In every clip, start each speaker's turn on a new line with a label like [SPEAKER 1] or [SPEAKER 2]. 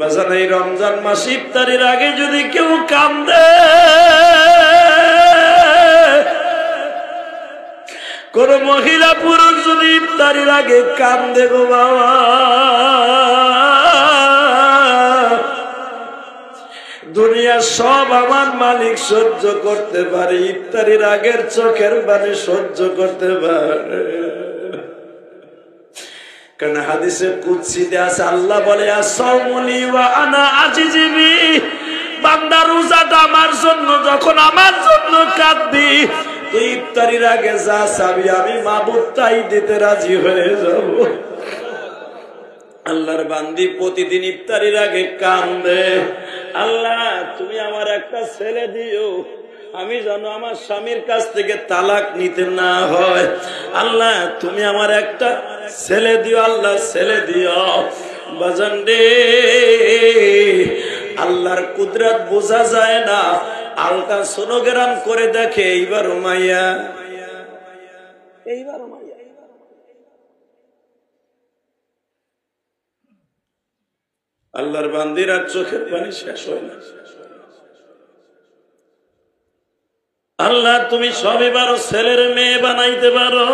[SPEAKER 1] বাজান এই রমজান মাস ইফতারির আগে যদি কেউ কান্দে, কোন মহিলা পুরুষ যদি ইফতারির আগে কান্দে গো বাবা, দুনিয়া সব আমার মালিক সহ্য করতে পারে, ইফতারির আগের চোখের পানি সহ্য করতে পারে। কারণ হাদিসে কুদসিতে আছে, আল্লাহ বলে আসাউমুলি ওয়া আনা আজিজি বি, বান্দা রোজাটা আমার জন্য, যখন আমার জন্য কাঁদবি তুই ইফতারির আগে যা চাবি আমি মাবুদ তাই দিতে রাজি হয়ে যাব। আল্লাহর বান্দি প্রতিদিন ইফতারির আগে কান্দে, আল্লাহ তুমি আমার একটা ছেলে দিও, আমি যেন আমার স্বামীর কাছ থেকে তালাক নিতে না হয়। আল্লাহ তুমি আমার একটা ছেলে দিও, আল্লাহ ছেলে দিও। বাজান রে, আল্লাহর কুদরত বোঝা যায় না, আল্ট্রাসোনোগ্রাম করে দেখে এইবার মাইয়া, এইবার মাইয়া। আল্লাহর বান্দিরা চোখের পানি শেষ হয় না। আল্লাহ তুমি সবই পারো, ছেলের মেয়ে বানাইতে পারো,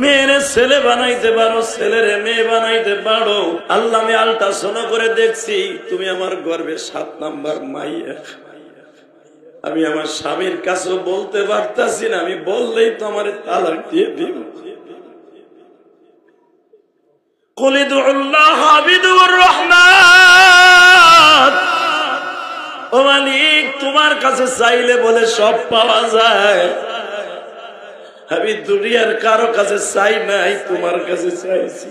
[SPEAKER 1] মেয়ের ছেলে বানাইতে পারো, ছেলের মেয়ে বানাইতে পারো। আল্লাহ আমি আল্ট্রাসাউন্ড করে দেখছি তুমি আমার গর্ভে 7 নাম্বার মাইয়া। আমি আমার স্বামীর কাছে বলতে পারতাছি না, আমি বললেই তো আমার তালাক দিয়ে দিব। কুলিদুল্লাহ হাবিদুর রহমান, ও মালিক তোমার কাছে চাইলে বলে সব পাওয়া যায়। আমি দুনিয়ার কারো কাছে চাই নাই, তোমার কাছে চাইছি।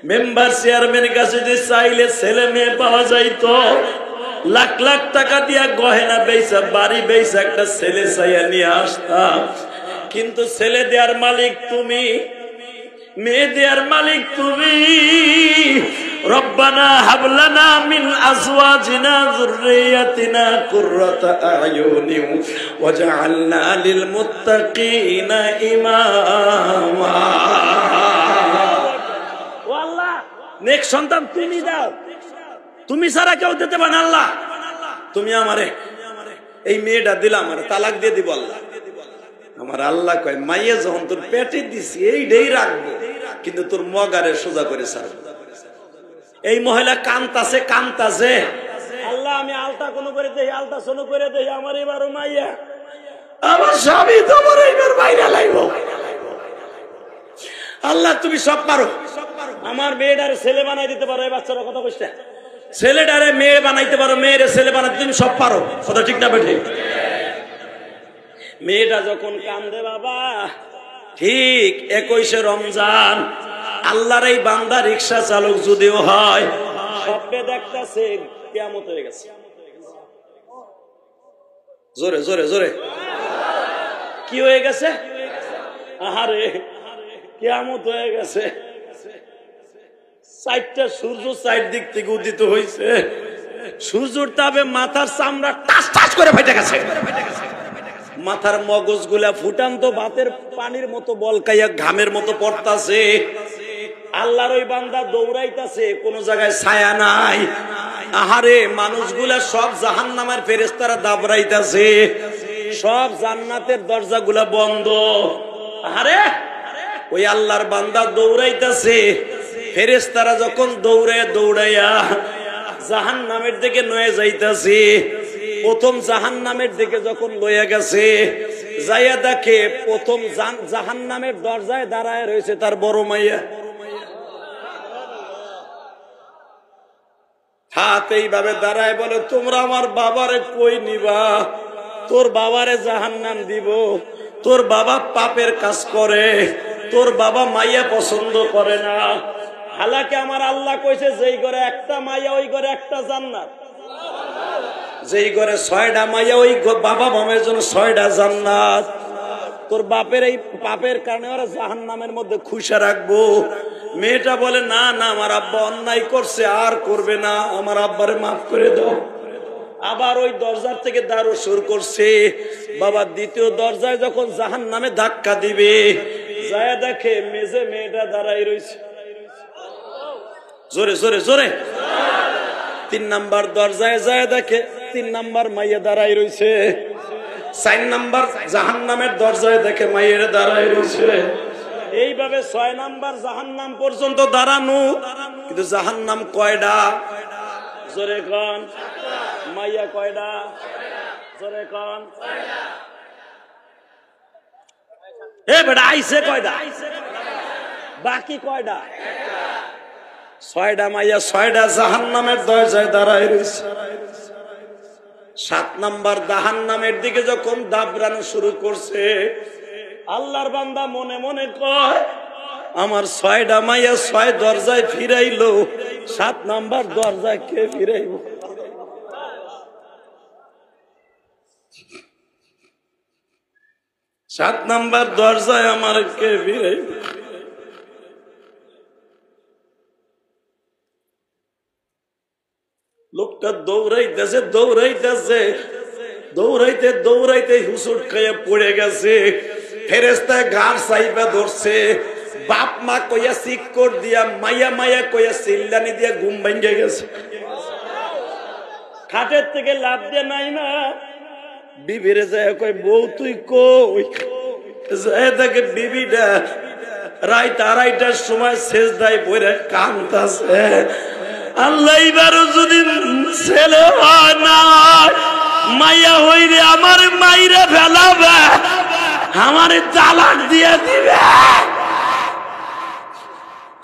[SPEAKER 1] মেম্বার চেয়ারম্যানের কাছে যে চাইলে ছেলে মেয়ে পাওয়া যাইতো, লাখ লাখ টাকা দিয়া গহেনা বেচা, বাড়ি বেচা একটা ছেলে চাইয়া নিয়ে আসতাম। কিন্তু ছেলে দেওয়ার মালিক তুমি, মেয়ে দেওয়ার মালিক তুমি। রব্বানা হাবলানা মিন আজওয়াজিনা যুররিয়াতিনা কুররাতা আয়ুনি ওয়াজআলনা লিল মুত্তাকিনা ইমামা। ও আল্লাহ, নেক্সট সন্তান তুমি দাও, তুমি ছাড়া কেউ দিতে পারে না। আল্লাহ তুমি আমারে এই মেয়েটা দিলা, আমারে তালাক দিয়ে দিব। আল্লাহ আমার আল্লাহ কয়, মাইয়া যখন তোর পেটে দিছি এইটাই রাখবো, কিন্তু তোর মগারে সোজা করে ছাড়বো। এই মহিলা কান্তাছে কান্তাছে, আল্লাহ আমি আলতা কোনো করে দেই, আলতা সোনো করে দেই, আমার এবারও মাইয়া, আমার স্বামী তোমার এইবার বাইরে লাইব। আল্লাহ তুমি সব পারো, আমার মেয়েটারে ছেলে বানাই দিতে পারো। এই বাচ্চারা কথা বলছে, ছেলেটারে মেয়ে বানাইতে পারো, মেয়ের ছেলে বানাইতে তুমি সব পারো। কথা ঠিক না বেঠিক? মেয়েটা যখন কান্দে বাবা, ঠিক 21শে রমজান, আল্লাহর এই বান্দা রিক্সা চালক যদিও হয়, স্বপ্নে দেখতেছে কিয়ামত হয়ে গেছে। জোরে জোরে জোরে, কি হয়ে গেছে? আহারে কিয়ামত হয়ে গেছে। 4টা সূর্য 4 দিক থেকে উদিত হয়েছে, সূর্যের তাপে মাথার চামড়া টাস টাস করে ফেটে গেছে, মাথার মগজ গুলা ফুটান্ত ভাতের পানির মতো বলকাইয়া ঘামের মতো পড়তাছে। আল্লাহর ওই বান্দা দৌড়াইতাছে, কোন জায়গায় ছায়া নাই। আহারে মানুষগুলা সব জাহান্নামের ফেরেশতারা দাবড়াইতাছে, সব জান্নাতের দরজাগুলা বন্ধ। আহারে ওই আল্লাহর বান্দা দৌড়াইতাছে, ফেরেশতারা যখন দৌড়াইয়া দৌড়াইয়া জাহান্নামের দিকে নয়ে যাইতাছে, প্রথম জাহান্নামের দিকে যখন লইয়া গেছে, যাইয়া দেখে প্রথম জাহান্নামের দরজায় দাঁড়ায় রয়েছে তার বড় মাইয়া। হাত এইভাবে দাঁড়ায় বলে, তোমরা আমার বাবারে কই নিবা? তোর বাবারে জাহান্নাম দিব, তোর বাবা পাপের কাজ করে, তোর বাবা মাইয়া পছন্দ করে না। হালাকে আমার আল্লাহ কইছে, যেই ঘরে একটা মাইয়া ওই ঘরে একটা জান্নাত, যেই ঘরে 6টা মাইয়া ওই বাবা মামের জন্য 6টা জান্নাত। তোর বাপের এই পাপের কারণে ওরা জাহান্নামের মধ্যে খুশা রাখবো। মেয়েটা বলে, না না, আমার আব্বা অন্যায় করছে, আর করবে না, আমার আব্বারে মাফ করে দাও। আবার ওই দরজার থেকে দাঁড়ো শুরু করছে। বাবা দ্বিতীয় দরজায় যখন জাহান্নামে ধাক্কা দিবে, যায় দেখে মেজে মেয়েটা দাঁড়াই রয়েছে। জোরে জোরে জোরে, 3 নাম্বার দরজায় যায় দেখে 3 নাম্বার মাইয়া দাঁড়াই রইছে। 4 নাম্বার জাহান্নামের দরজায় দেখে মাইয়েরা দাঁড়াই রইছে। এইভাবে 6 নাম্বার জাহান্নাম পর্যন্ত দাঁড়ানো। কিন্তু জাহান্নাম কয়টা? জোরে কোন। মাইয়া কয়টা? জোরে কোন। এ বেটা আইছে কয়টা? বাকি কয়টা? 6টা মাইয়া 6টা জাহান্নামের দরজায় দাঁড়ায় রইছে। 7 নাম্বার জাহান্নামের দিকে যখন দাবড়ানো শুরু করছে, আল্লাহর বান্দা মনে মনে কয় আমার 6টা মাইয়া 6 দরজায় ফিরাইলো, 7 নাম্বার দরজায় কে ফিরাইব? 7 নাম্বার দরজায় আমার কে ফিরাইব? লোকটা দৌড়াইতেছে দৌড়াইতেছে দৌড়াইতে দৌড়াইতে হুসুট খাইয়া পড়ে গেছে। ফেরেশতা ঘাড় চাইবা ধরছে। বাপ মা কইয়া সিক্কর দিয়া মাইয়া মাইয়া কইয়া সিল্লানি দিয়া ঘুম ভাঙ্গে গেছে। খাটের থেকে লাফ দিয়ে নাই না বিবিরে যায় কয় বউ তুই কই? যায় দেখে বিবিটা রাত 2:30টার সময় সেজদায় পড়ে কাঁদতাছে। আল্লাহ এবারও যদি ছেলে হয় না মাইয়া হইরে আমার মাইরে ফেলাবে, আমার তালাক দিয়ে দিবে।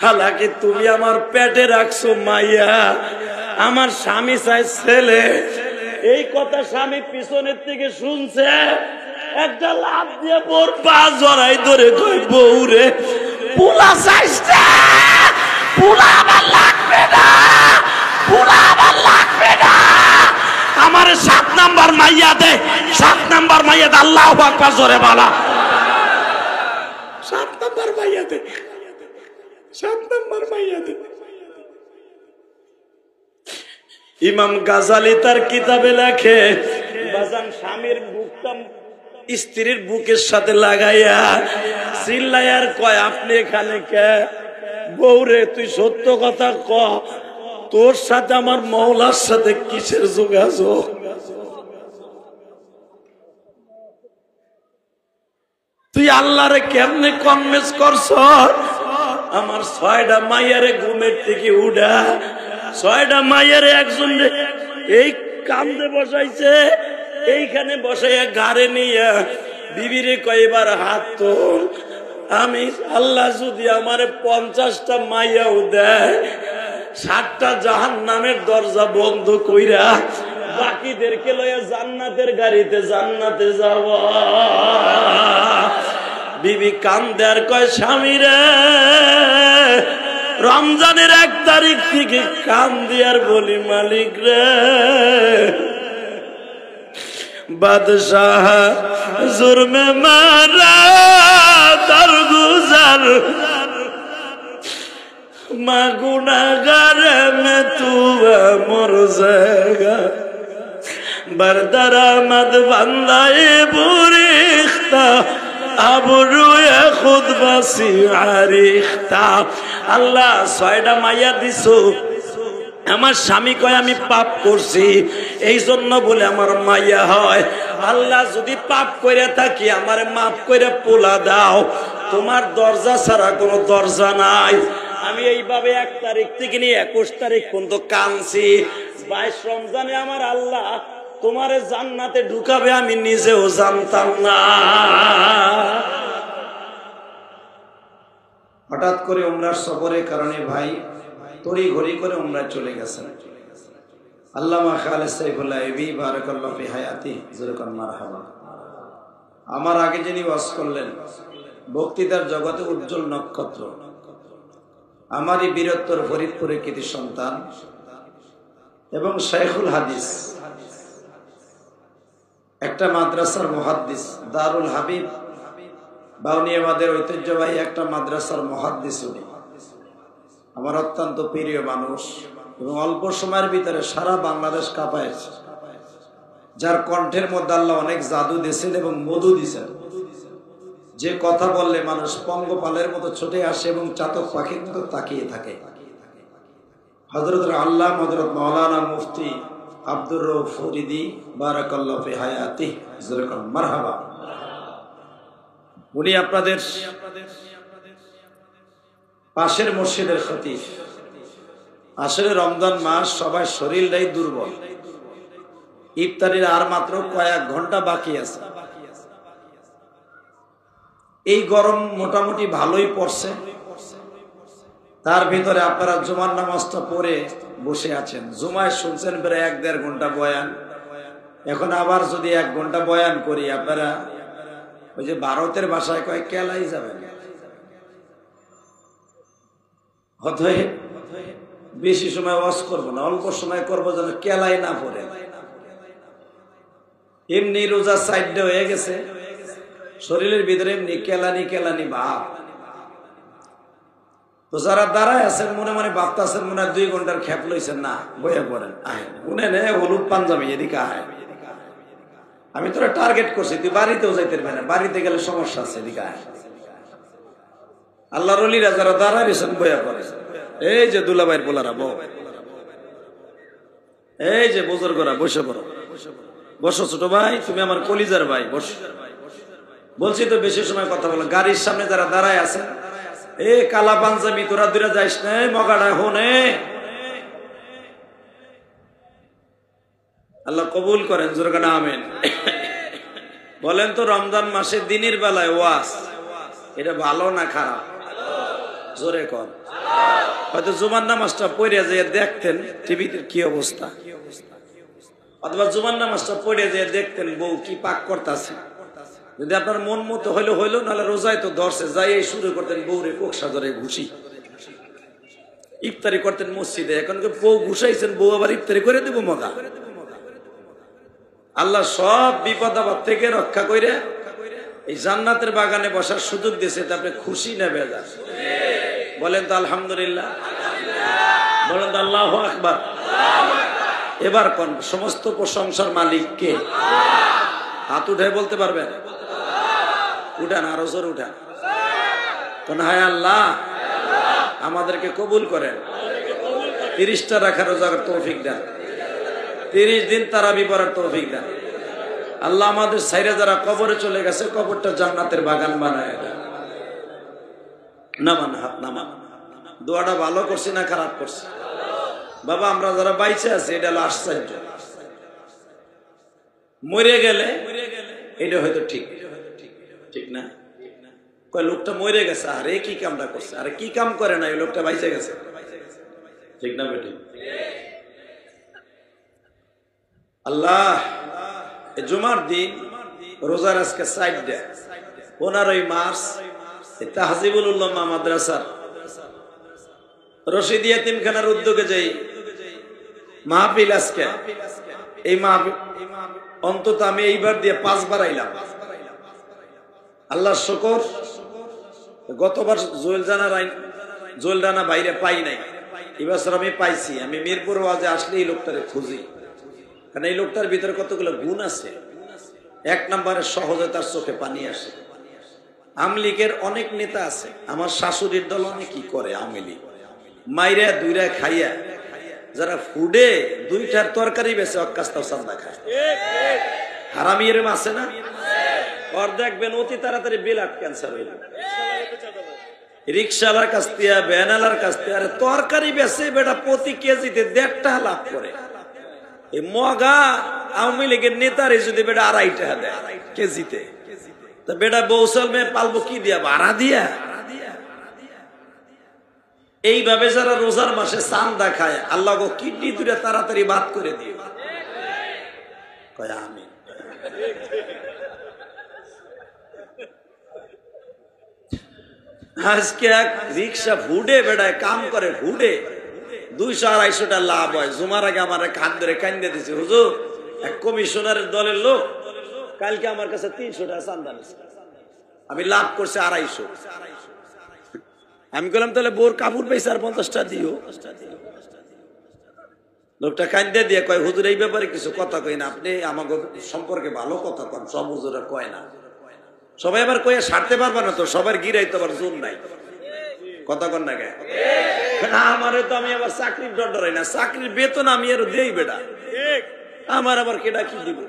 [SPEAKER 1] হালাকি তুমি আমার পেটে রাখছো মাইয়া, আমার স্বামী চাই ছেলে। এই কথা স্বামী পিছনের থেকে শুনছে, একটা লাফ দিয়ে বোর পা জড়াই ধরে কই বউরে পোলা চাইছ না, পোলা আমার লাগবে না, পোলা আমার লাগবে না, আমার 7 নাম্বার মাইয়া দে, 7 নাম্বার মাইয়া দে। আল্লাহু আকবার জোরে বলা। 7 নাম্বার মাইয়া দে, 7 নাম্বার মাইয়া দে। ইমাম গাজালি তার কিতাবে লেখে, বাজান স্বামীর বুকটা স্ত্রীর বুকের সাথে লাগাইয়া চিল্লাইয়ার কয় আপনি এখানে কে? বউরে তুই সত্য কথা ক, তোর সাথে আমার মওলার সাথে কিসের যোগাযোগ? তুই আল্লাহরে কেমনে কনভিন্স করছ? আমার 6টা মাইয়ারে ঘুমের থেকে উঠা, 6টা মাইয়ারে একজন এই কান্দে বসাইছে, এইখানে বসাইয়া গাড়ে নিয়ে বিবিরে কয়বার হাত তোল। আমি আল্লাহ যদি আমারে 50টা মাইয়াও দেয়, 7টা জাহান্নামের দরজা বন্ধ কইরা বাকিদেরকে লইয়া জান্নাতের গাড়িতে জান্নাতে যাব। বিবি কান্দে আর কয় স্বামী রে, রমজানের 1 তারিখ থেকে কান্দি আর বলি মালিক রে, বাদশাহ জুরমে মারা দরগুজার মা গুনাহগার মে তু মর জায়গা বরদরা মদ বন্দায়ে বুরিখতা আবরুয়ে খুদ বাসি আরিখতা। আল্লাহ 6টা মাইয়া দিছো, আমার স্বামী কয় আমি পাপ করছি এই জন্য বলে আমার মাইয়া হয়। আল্লাহ যদি পাপ করে থাকি আমারে মাফ করে পোলা দাও, তোমার দরজা ছাড়া কোনো দরজা নাই। আমি এইভাবে 1 তারিখ থেকে নিয়ে 21 তারিখ পর্যন্ত কাঁদছি। 22 রমজানে আমার আল্লাহ তোমারে জান্নাতে ঢুকাবে আমি নিজেও জানতাম না।
[SPEAKER 2] হঠাৎ করে উমরার সফরের কারণে ভাই তড়ি ঘড়ি করে উমরা চলে গেছেন। আল্লামা খালেদ সাইফুল্লাহ এবি বারাকাল্লাহু ফি হায়াতি যুরকান মারহাবা। আমার আগে যিনি ওয়াজ করলেন, বক্তৃতার জগতে উজ্জ্বল নক্ষত্র, আমারই বীরত্বর ফরিদপুরের কৃতি সন্তান এবং শাইখুল হাদিস, একটা মাদ্রাসার মুহাদ্দিস, দারুল হাবিব বাউনিয়াবাদের ঐতিহ্যবাহী একটা মাদ্রাসার মুহাদ্দিস। উনি আমার অত্যন্ত প্রিয় মানুষ এবং অল্প সময়ের ভিতরে সারা বাংলাদেশ কাঁপায়েছে, যার কণ্ঠের মধ্যে আল্লাহ অনেক জাদু দিয়েছেন এবং মধু দিয়েছেন। যে কথা বললে মানুষ পঙ্গপালের মতো ছুটে আসে এবং চাতক পাখির মতো তাকিয়ে থাকে। হযরত আল্লাহ হযরত মাওলানা মুফতি আব্দুর রউফ ফরিদি বারাকাল্লাহু ফি হায়াতিহি যুরকান মারহাবা। উনি আপনাদের পাশের মসজিদের খতিব। আসলে রমজান মাস, সবাই শরীরটাই দুর্বল, ইফতারির আর মাত্র কয়েক ঘন্টা বাকি আছে। এই গরম মোটামুটি ভালোই পড়ছে, তার ভিতরে আপনারা জুমার নামাজটা পড়ে বসে আছেন। জুমায় শুনছেন প্রায় 1-1.5 ঘন্টা বয়ান, এখন আবার যদি 1 ঘন্টা বয়ান করি আপনারা ওই যে ভারতের ভাষায় কয় কেলাই যাবেন। অতএব বেশি সময় ওয়াজ করবো না, অল্প সময় করবো যেন কেলাই না পড়ে। এমনি রোজা সাইডে হয়ে গেছে, শরীরের ভিতরে এমনি কেলানি কেলানি ভাব। তো যারা দাঁড়ায় আছেন মনে মনে ভাবতেছেন মনে হয় 2 ঘন্টার খেপ লইছেন, না বইয়া পড়েন, আয় উনে নে হলুদ পাঞ্জাবি এদিকে আয়। আমি তোরা টার্গেট করছি, তুই বাড়িতেও যাইতে পারবি না, বাড়িতে গেলে সমস্যা আছে, এদিকে আয়। আল্লাহর ওলিরা যারা দাঁড়ায় রয়েছেন বইয়া পড়ে, এই যে দুলাভাইয়ের পোলারা বউ, এই যে বুজুর্গরা বসে পড়ো, বসো ছোট ভাই, তুমি আমার কলিজার ভাই, বসো। বলছি তো বেশি সময় কথা বলো। গাড়ির সামনে যারা দাঁড়ায় আছেন, এ কালা পাঞ্জাবি তোরা দূরে যাইস না, মগাটা হোনে। আল্লাহ কবুল করেন, জোরে কানা আমিন। বলেন তো রমজান মাসে দিনের বেলায় ওয়াজ এটা ভালো না খারাপ? জোরে কর। হয়তো জুমার নামাজটা পড়ে যেয়ে দেখতেন টিভিতে কি অবস্থা, অথবা জুমার নামাজটা পড়ে যেয়ে দেখতেন বউ কি পাক করতেছে। যদি আপনার মন মতো হইলো হইলো, নাহলে রোজায় তো ধরছে যাই শুরু করতেন বউরে কোকসা ধরে ঘুষি। ইফতারি করতেন মসজিদে, এখন বউ ঘুষাইছেন, বউ আবার ইফতারি করে দেবো মগা। আল্লাহ সব বিপদ আপদ থেকে রক্ষা করে এই জান্নাতের বাগানে বসার সুযোগ দিয়েছে, তা আপনি খুশি না বেজার? বলেন তো আলহামদুলিল্লাহ, বলেন তো আল্লাহু আকবার। এবার কোন সমস্ত প্রশংসার মালিক কে? হাত উঠে বলতে পারবেন? উঠান, আরো জোর উঠান। কোন হায় আল্লাহ আমাদেরকে কবুল করেন, 30টা রাখার রোজার তৌফিক দেন, 30 দিন তারাবি পড়ার তৌফিক দেন। আল্লাহ আমাদের সাইরে যারা কবরে চলে গেছে, কবরটা জান্নাতের বাগান বানায় দেন। নামান হাত নামান। দোয়াটা ভালো করছি না খারাপ করছি? বাবা আমরা যারা বাইচে আছি এটা হলো আশ্চর্য। মরে গেলে এটা হয়তো ঠিক, ঠিক না? কয় লোকটা মরে গেছে, আরে কি কামটা করছে, আরে কি কাম করে না, এই লোকটা বাইচে গেছে, ঠিক না বেটি? আল্লাহ জুমার দিন রোজার আজকে 15ই মার্চ তাহজিবুল উলামা মাদ্রাসার রশিদ ইয়াতিমখানার উদ্যোগে যাই মাহফিল। আজকে এই মাহফিল অন্তত আমি এইবার দিয়ে 5 বার আইলাম। আল্লাহর শুকর, গতবার জোলডানা বাইরে পাই নাই, এবছর আমি পাইছি। আমি মিরপুর ওয়াজে আসলে এই লোকটারে খুঁজি, কারণ এই লোকটার ভিতরে কতগুলো গুণ আছে। 1 নম্বরে সহজে তার চোখে পানি আসে। আমলিগের অনেক নেতা আছে, আমার শাশুড়ির দল অনেকই করে আওয়ামী লীগ, মাইরা দুইরা খাইয়া যারা ফুডে 2টার তরকারি বেছে অক্কাস্তাও চান্দা খায়। হারামি এরম আছে না? ওর দেখবেন অতি তাড়াতাড়ি ব্লাড ক্যান্সার হইল। রিক্সাওয়ালার কাছ থেকে, ভ্যানালার কাছ থেকে আরে তরকারি বেছে বেটা প্রতি কেজিতে 1.5 টাকা লাভ করে। এই মগা আওয়ামী লীগের নেতারে যদি বেটা 2.5 টাকা দেয় কেজিতে, তা বেটা বৌসল মেয়ে পালবো কি দিয়া? ভাড়া দিয়া। এইভাবে যারা রোজার মাসে চান্দা খায়, আল্লাহ গো কিডনি দুটা তাড়াতাড়ি বাদ করে দিয়ে কয় আমিন। আজকে এক রিক্সা ফুডে বেড়ায় কাম করে, ফুডে 200-250 টাকা লাভ হয়। জুমার আগে আমার কান ধরে কান্দে দিছে, হুজুর এক কমিশনারের দলের লোক কালকে আমার কাছে 300 টাকা চান্দা নিছে, আমি লাভ করছি 250। আমি বললাম তাহলে বোর কাপড় পাইছে আর 50 টাকা দিও। লোকটা কান্দে দিয়ে কয়, হুজুর এই ব্যাপারে কিছু কথা কই না, আপনি আমাকে সম্পর্কে ভালো কথা কন, সব হুজুরা কয় না। সবাই আবার কয়ে সারতে পারবে না তো, সবার গিরাই তো আবার জোর নাই।
[SPEAKER 1] কথা কন না কেন? আমারে তো আমি আবার চাকরির ডর ডরাই না, চাকরির বেতন আমি আরো দেই বেটা, আমার আবার কেডা কি দিব?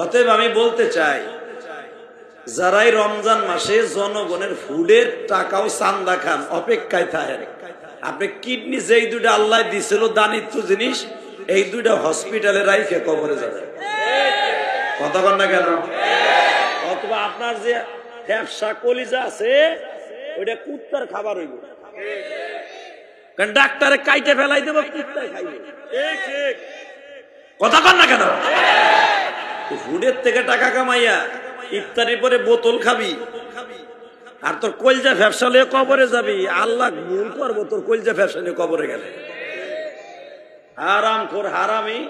[SPEAKER 1] অতএব আমি বলতে চাই, যারাই রমজান মাসে জনগণের ফুডের টাকাও চান্দা খান, অপেক্ষায় থাকেন। আপনি কিডনি যেই দুইটা আল্লাহ দিছিল দানিত্ব জিনিস, এই দুইটা হসপিটালে রাইখে কবরে যাবে। কথা কন না কেন? অথবা আপনার যে ব্যবসা কলিজা আছে ওইটা কুত্তার খাবার হইব, কারণ ডাক্তারে কাইটে ফেলাই দেবো, কুত্তায় খাইবে। কথা কন না কেন? ফুডের থেকে টাকা কামাইয়া ইফতারির পরে বোতল খাবি, আর তোর কলজা ব্যবসা নিয়ে কবরে যাবি। আল্লাহ ভুল করবো তোর কলজা ব্যবসা নিয়ে কবরে গেলে। হারাম খোর হারামি,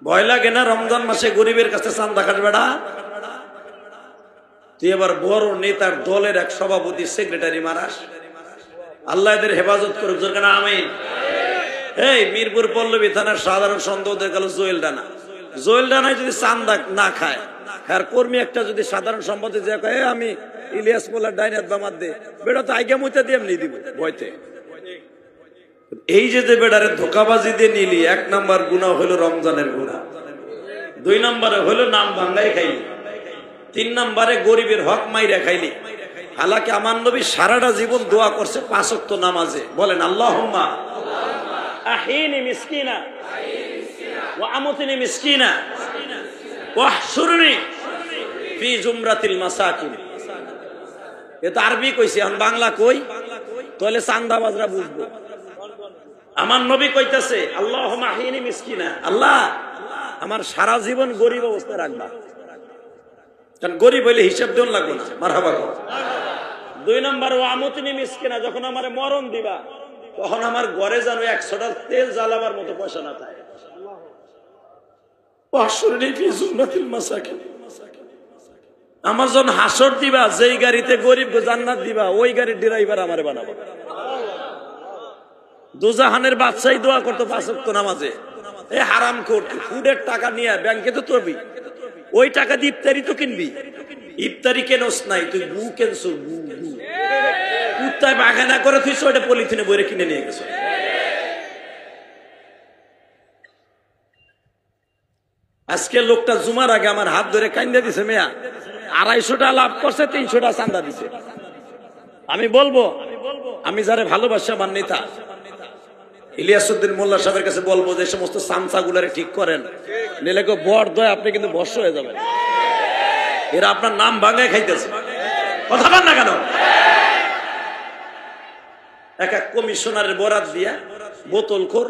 [SPEAKER 1] ভয় লাগে না রমজান মাসে গরিবের কাছে চান্দা খাস বেড়া? তুই এবার বড় নেতার দলের এক সভাপতি সেক্রেটারি মারাস, আল্লাহ এদের হেফাজত করুক। যেন আমিন। এই মিরপুর পল্লবী থানার সাধারণ সন্দেহ দেখা গেল জোয়েল ডানা, জোয়েল ডানায় যদি চান্দা না খায়, আর কর্মী একটা যদি সাধারণ সম্পাদক যে কয় আমি ইলিয়াস মোল্লার ডাইনাত বামাত দে, বেটা তো আইগা মুইতে দিয়ে এমনি দিব ভয়তে। এই যে বেটারে ধোকাবাজি দিয়ে নিলি, 1 নাম্বার গুনাহ হলো রমজানের গুনাহ, 2 নম্বরে হলো নাম ভাঙ্গাই খাইলি, 3 নম্বরে গরিবের হক মাইরা খাইলি। হালাকি আমার নবী সারাটা জীবন দোয়া করছে 5 ওয়াক্ত নামাজে, বলেন আল্লাহুম্মা আহিনি মিসকিনা ওয়া আমতিনি মিসকিনা ওয়াহশুরনি ফি জুমরাতিল মাসাকিন। এটা আরবি কইছে, এখন বাংলা কই তাহলে চান্দাবাজরা বুঝবো। আমার নবী কইতাছে আল্লাহুম্মা আহিনি মিসকিনা, আল্লাহ আমার সারা জীবন গরিব অবস্থায় রাখবা, কারণ গরিব হইলে হিসাব দেন লাগবে না। মারহাবা। 2 নম্বর ওয়া আমতিনি মিসকিনা, যখন আমারে মরণ দিবা তখন আমার ঘরে যেন 100টা তেল জ্বালাবার মতো পয়সা না থাকে। আমার যখন হাসর দিবা, যেই গাড়িতে গরিব জান্নাত দিবা, ওই গাড়ির ড্রাইভার আমারে বানাবো। দুজাহানের বাদশাহী দোয়া করতো 5 ওয়াক্ত নামাজে। এই হারাম খোর, ফুডের টাকা নিয়ে ব্যাংকে তো তুলবি, ওই টাকা দিয়ে ইফতারি তো কিনবি। ইফতারি কেনস নাই, তুই গু কেনছো, গু কুত্তায় বাগানা করে তুই ওইটা পলিথিনে বইরে কিনে নিয়ে গেছো। আজকে লোকটা জুমার আগে আমার হাত ধরে কান্দা দিছে, মেয়া 250টা লাভ করছে, 300টা চান্দা দিছে। আমি বলবো, আমি যারে ভালোবাসি আমার নেতা ইলিয়াসউদ্দিন মোল্লা সাহেবের কাছে বলবো যে সমস্ত সামসা গুলারে ঠিক করেন, নিলে কেউ বড় দয় আপনি কিন্তু বর্ষ হয়ে যাবেন। এরা আপনার নাম ভাঙায় খাইতেছে। কথা বল না কেন? এক এক কমিশনারের বরাত দিয়া বোতল খোর,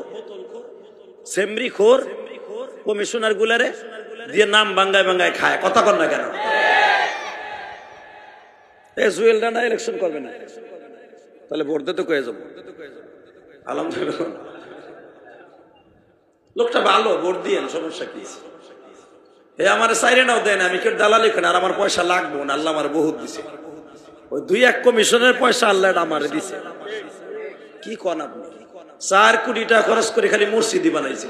[SPEAKER 1] সেমরি খোর কমিশনার গুলারে দিয়ে নাম ভাঙ্গায় ভাঙ্গায় খায়। কথা বল না কেন? এই জুয়েল ডানা ইলেকশন করবে না, তাহলে ভোট দিতে কয়ে যাবো। আলহামদুলিল্লাহ, লোকটা ভালো, ভোট দিয়েন, সমস্যা কি? এ আমার সাইরে নাও দেন, আমি কেউ দালালি করেন, আর আমার পয়সা লাগবো না, আল্লাহ আমার বহুত দিছে। ওই 2-1 কমিশনের পয়সা আল্লাহ আমার দিছে। কি কন আপনি? 4 কোটি টাকা খরচ করে খালি মসজিদই বানাইছে।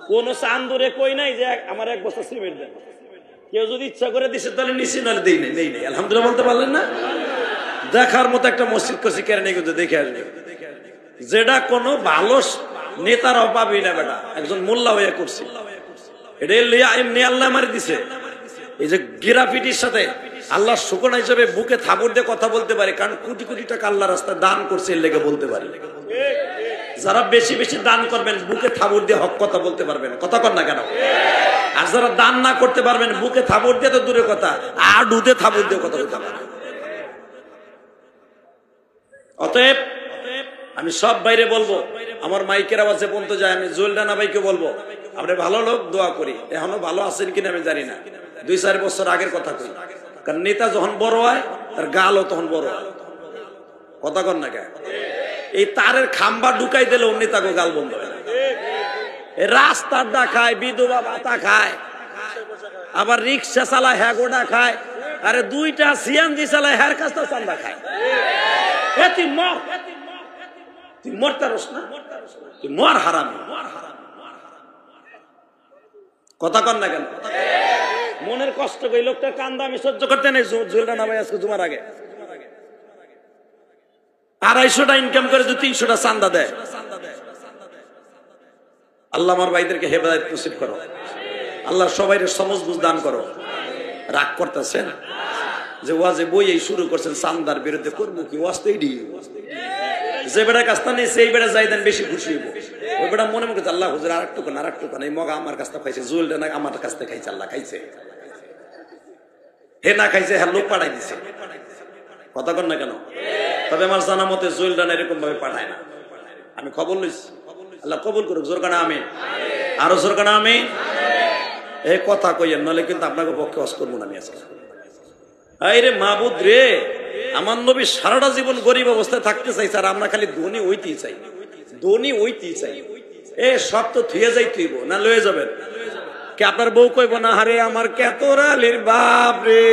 [SPEAKER 1] কোন চান্দুরে কই নাই যে আমার 1 বছর সিমেন্ট দেন। কেউ যদি ইচ্ছা করে দিছে তাহলে নিছি, নাহলে দেই নাই, নেই নাই। আলহামদুলিল্লাহ বলতে পারলেন না? দেখার মতো একটা মসজিদ করছি, কেন নেই কিন্তু দেখে আসবে। যেটা কোনো ভালো নেতারাও পাবি না বেটা, একজন মোল্লা হয়ে করছে। এটা এমনি আল্লাহ মারি দিছে। এই যে গ্রাফিটির সাথে আল্লাহ শুকনা হিসেবে বুকে থাবড় দিয়ে কথা বলতে পারে, কারণ কোটি কোটি টাকা আল্লাহ রাস্তায় দান করছে, এর লেগে বলতে পারে। যারা বেশি বেশি দান করবেন বুকে থাবড় দিয়ে হক কথা বলতে পারবেন। কথা কর না কেন? আর যারা দান না করতে পারবেন বুকে থাবড় দিয়ে তো দূরের কথা, আর দুধে থাবড় দিয়ে কথা বলতে পারবেন। অতএব আমি সব বাইরে বলবো, আমার মাইকের আওয়াজে পর্যন্ত যায়, আমি জুয়েল ডানা ভাইকে বলবো, আপনি ভালো লোক, দোয়া করি। এখনো ভালো আছেন কিনা আমি জানি না, 2-4 বছর আগের কথা কই। কারণ নেতা যখন বড় হয় তার গালও তখন বড় হয়। কথা কন না কেন? এই তারের খাম্বা ঢুকাই দিলে নেতাকে গাল বন্ধ হয়। রাস্তার দা খায়, বিধবা ভাতা খায়, আবার রিক্সা চালায়, হ্যাঁ গোটা খায়, আরে 2টা সিএনজি চালায়, হ্যার কাছটা চান্দা খায়। তুই মর, তুই মরতারস না, তুই মর হারামি। কথা কন না কেন? মনের কষ্ট কই লোকটার কান্দা আমি সহ্য করতে নেই। জুয়েলটা নামাই আজকে জুমার আগে 250টা ইনকাম করে 300টা চান্দা দেয়। আল্লাহ আমার ভাইদেরকে হেফাজত নসিব করো, আল্লাহ সবাইকে সমঝ বুঝ দান করো। রাগ করতেছেন যে ওয়াজে বই এই শুরু করছেন চান্দার বিরুদ্ধে, করবো কি ওয়াজ তো এইডি, যে বেটা কাজটা নেই সেই বেটা যাই দেন বেশি খুশি হইব। ওই বেটা মনে মনে করছে আল্লাহ হুজুর আর একটু না, এই মগা আমার কাছটা খাইছে, জুয়েলটা না আমার কাছ থেকে খাইছে, আল্লাহ খাইছে, হে না খাইছে হ্যাঁ লোক পাঠাই দিছে। কথা কন না কেন? তবে আমার জানা মতে জুয়েলটা এরকম ভাবে পাঠায় না। আমি খবর লইছি, আল্লাহ কবুল করুক। জোর কানা আমি, আরো জোর কানা আমি। এই কথা কইয়েন নলে কিন্তু আপনাকে পক্ষে ওয়াজ করবো না আমি আজকে। আরে মাহবুদ রে, আমার নবী সারাটা জীবন গরিব অবস্থায় থাকতে চাই, স্যার আমরা খালি ধনী হইতেই চাই, ধনী হইতেই চাই। এ সব তো থুয়ে যাই, তুইব না লয়ে যাবেন কে? আপনার বউ কইব না হারে আমার কেতরালির বাপ রে,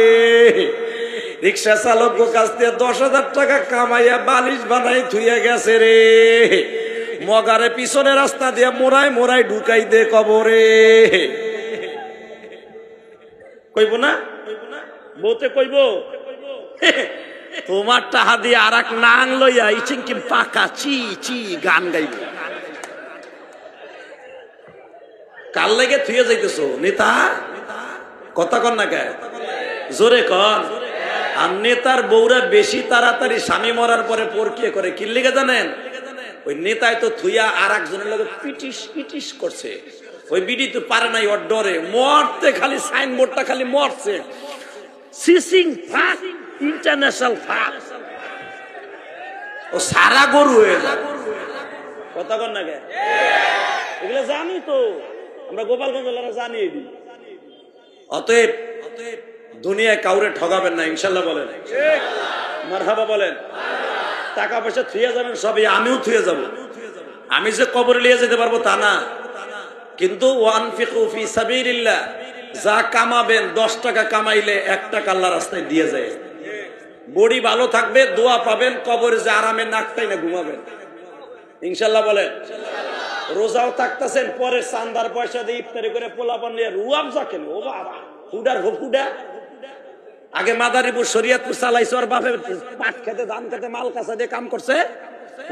[SPEAKER 1] রিক্সা চালক কাছ থেকে 10,000 টাকা কামাইয়া বালিশ বানাই থুয়ে গেছে রে, মগারে পিছনে রাস্তা দিয়ে মোড়াই মোড়াই ঢুকাই দে কবরে, কইব না? বউতে কইব তোমার টাহা দিয়ে আর এক নাং লইয়া ইচিংকি পাকা চি চি গান গাইব। কাল লেগে থুয়ে যাইতেছ নেতা? কথা কন না কে? জোরে কন। আর নেতার বউরা বেশি তাড়াতাড়ি স্বামী মরার পরে পরকিয়ে করে কি লেগে জানেন? ওই নেতায় তো থুইয়া আর একজনের লগে পিটিস পিটিস করছে, ওই বিডি তো পারে নাই, ওর ডরে মরতে, খালি সাইনবোর্ডটা খালি মরছে, সিসিং ফাক ইন্টারন্যাশনাল ফাক, ও সারা গরু হয়ে যায়। কথা কন না কে? এগুলো জানি তো আমরা, গোপালগঞ্জ জানি। অতএব দুনিয়ায় কাউরে ঠগাবেন না ইনশাল্লাহ। বলেন মারহাবা, বলেন। টাকা পয়সা থুয়ে যাবেন সবই, আমিও থুয়ে যাব। আমি যে কবরে নিয়ে যেতে পারবো তা না, কিন্তু ওয়ানফিকু ফি সাবিলিল্লাহ, যা কামাবেন 10 টাকা কামাইলে 1 টাকা আল্লাহর রাস্তায় দিয়ে যায়। বডি ভালো থাকবে, দোয়া পাবেন, কবরে যে আরামে নাকটাই না ঘুমাবেন ইনশাল্লাহ। বলেন রোজাও থাকতেছেন, পরে চান্দার পয়সা দিয়ে ইফতারি করে পোলাপান নিয়ে রুয়াব যাকেন, ও বাবা হুডার হুডা। আগে মাদারীপুর শরীয়তপুর চালাইছে, ওর বাপে পাট খেতে ধান খেতে মাল কাঁচা দিয়ে কাম করছে,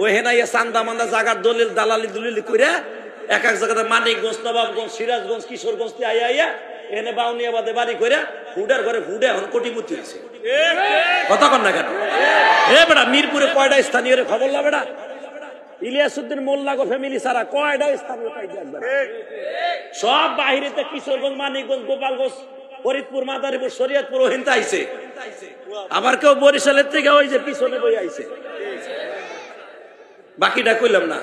[SPEAKER 1] ওই হেনাইয়া চান্দা মান্দা জাগার দলিল দালালি দুলিলি করে এক এক জায়গাতে মানিকগঞ্জ, নবাবগঞ্জ, সিরাজগঞ্জ, কিশোরগঞ্জ আইয়া আইয়া এনে বাউনিয়াবাদে বাড়ি করে হুডার ঘরে হুডে এখন কোটিপতি হয়েছে। কথা কন না কেন? এ বেটা মিরপুরে কয়টা স্থানীয় খবর লা বেটা? ইলিয়াসউদ্দিন মোল্লা গো ফ্যামিলি সারা কয়টা স্থানীয় সব বাহিরেতে, কিশোরগঞ্জ, মানিকগঞ্জ, গোপালগঞ্জ, ফরিদপুর, মাদারীপুর, শরীয়তপুর ওহিনতে আইছে। আবার কেউ বরিশালের থেকে ওই যে পিছনে বই আইছে। বাকিটা কইলাম না।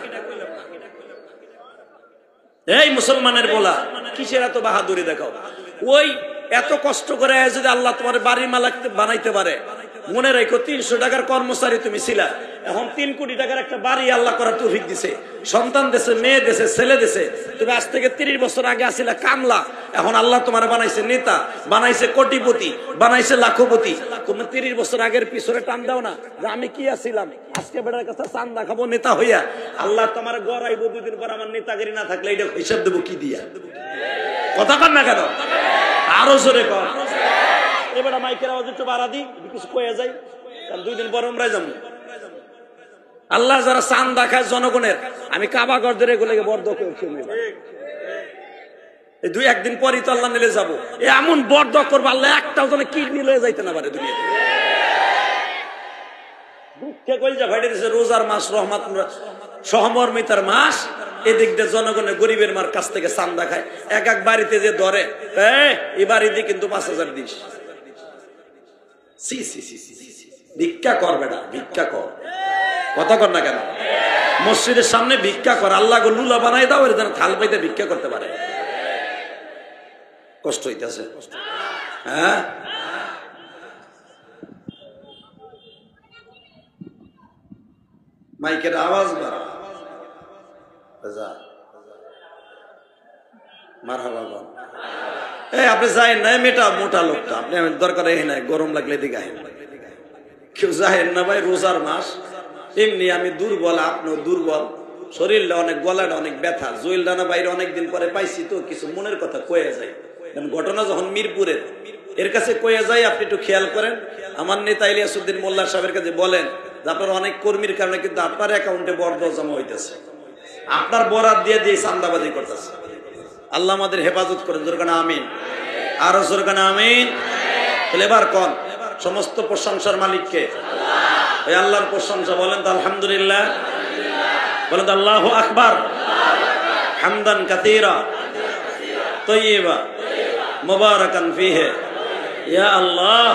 [SPEAKER 1] এই মুসলমানের বলা কিসের এত বাহাদুরি দেখাও? ওই এত কষ্ট করে যদি আল্লাহ তোমার বাড়ির মালিক বানাইতে পারে, মনে রাখো 300 টাকার কর্মচারী তুমি ছিলা, এখন 3 কোটি টাকার একটা বাড়ি আল্লাহ করার তৌফিক দিছে, সন্তান দেশে, মেয়ে দেশে, ছেলে দেশে। তুমি আজ থেকে 30 বছর আগে আসিলা কামলা, এখন আল্লাহ তোমার বানাইছে নেতা, বানাইছে কোটিপতি, বানাইছে লাখপতি। তুমি 30 বছর আগের পিছনে টান দাও না যে আমি কি আছিলাম, আজকে বেটার কাছে চান্দা খাবো নেতা হইয়া। আল্লাহ তোমার গড়াইবো 2 দিন পর, আমার নেতাগিরি না থাকলে এটা হিসাব দেবো কি দিয়া? কথা কন না কেন? আরো জোরে কর। এবার মাইকের আওয়াজ একটু বাড়া দিই, কিছু কয়ে যাই, কারণ 2 দিন পর আমরা যাবো। আল্লাহ যারা চান্দা খায় জনগণের, আমি কাবাগর ধরে এগুলোকে বর্দ করে 2-1 দিন পরই তো আল্লাহ নিলে যাবো। এমন বর্দ করবো আল্লাহ একটাও যেন কিডনি লয়ে যাইতে না পারে দুনিয়াতে। দুঃখে কইলজা ফাইটে দিছে, রোজার মাস, রহমত সহমর্মিতার মাস, এদিক দিয়ে জনগণের গরিবের মার কাছ থেকে চান্দা খায়। এক এক বাড়িতে যে ধরে, এই বাড়িতে কিন্তু 5,000 দিস, ভিক্ষা করবে না, ভিক্ষা কর। কথা কর না কেন? মসজিদের সামনে ভিক্ষা কর, আল্লাহ গো লুলা বানাই দাও, এর যেন থাল পাইতে ভিক্ষা করতে পারে। কষ্ট হইতেছে, হ্যাঁ? মাইকের আওয়াজ বাড়া, মারহাবা বল। আপনি যাই না, মেটা মোটা লোকটা, আপনি দরকার এই নাই, গরম লাগলে দিকে আহেন, কেউ যাহেন না ভাই। রোজার মাস, এমনি আমি দুর্বল, আপনিও দুর্বল, শরীরটা অনেক, গলাটা অনেক ব্যথা। জুয়েল ডানা বাইরে অনেকদিন পরে পাইছি তো কিছু মনের কথা কয়ে যায়। ঘটনা যখন মিরপুরের, এর কাছে কয়ে যায়, আপনি একটু খেয়াল করেন। আমার নেতা ইলিয়াসউদ্দিন মোল্লা সাহেবের কাছে বলেন যে আপনার অনেক কর্মীর কারণে কিন্তু আপনার অ্যাকাউন্টে বরাদ্দ জমা হইতেছে, আপনার বরাদ দিয়ে দিয়ে চান্দাবাজি করতেছে। আল্লাহ আমাদের হেফাজত করেন, জোরে কানা আমিন, আরো জোরে কানা আমিন। তাহলে এবার কোন সমস্ত প্রশংসার মালিককে? এই আল্লাহর প্রশংসা, বলেন তো আলহামদুলিল্লাহ, বলেন তো আল্লাহু আকবার, হামদান কাসীরা তাইয়্যিবা মুবারাকান ফীহি। ইয়া আল্লাহ,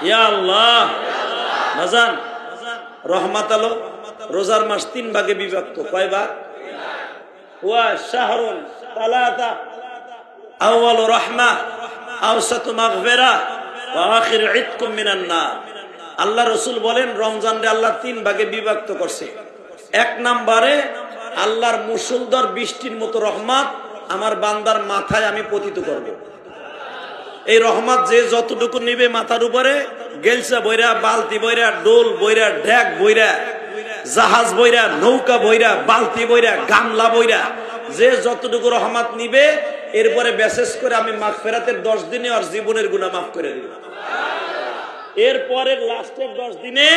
[SPEAKER 1] ইয়া আল্লাহ। বাজান, রহমাত আলো রোজার মাস 3 ভাগে বিভক্ত। কয় ভাগ? ওয়া শাহরুন তালাতা, আউয়ালু রাহমা, আওসাতু মাগফিরা, ওয়া আখিরু ইতকুম মিনান নার। আল্লাহ রাসূল বলেন রমজানরে আল্লাহ 3 ভাগে বিভক্ত করছে। 1 নম্বরে আল্লাহর মুষলধার বৃষ্টির মতো রহমত আমার বান্দার মাথায় আমি পতিত করব। এই রহমত যে যতটুকু নিবে মাথার উপরে, গেলসা বইরা, বালতি বইরা, ডোল বইরা, ঢেক বইরা, জাহাজ বইরা, নৌকা বইরা, বালতি বইরা, গামলা বইরা, যে যতটুকু রহমত নিবে এরপরে বিশেষ করে আমি মাগফিরাতের 10 দিনে আর জীবনের গুনাহ মাফ করে দিব। এরপরে লাস্টের 10 দিনে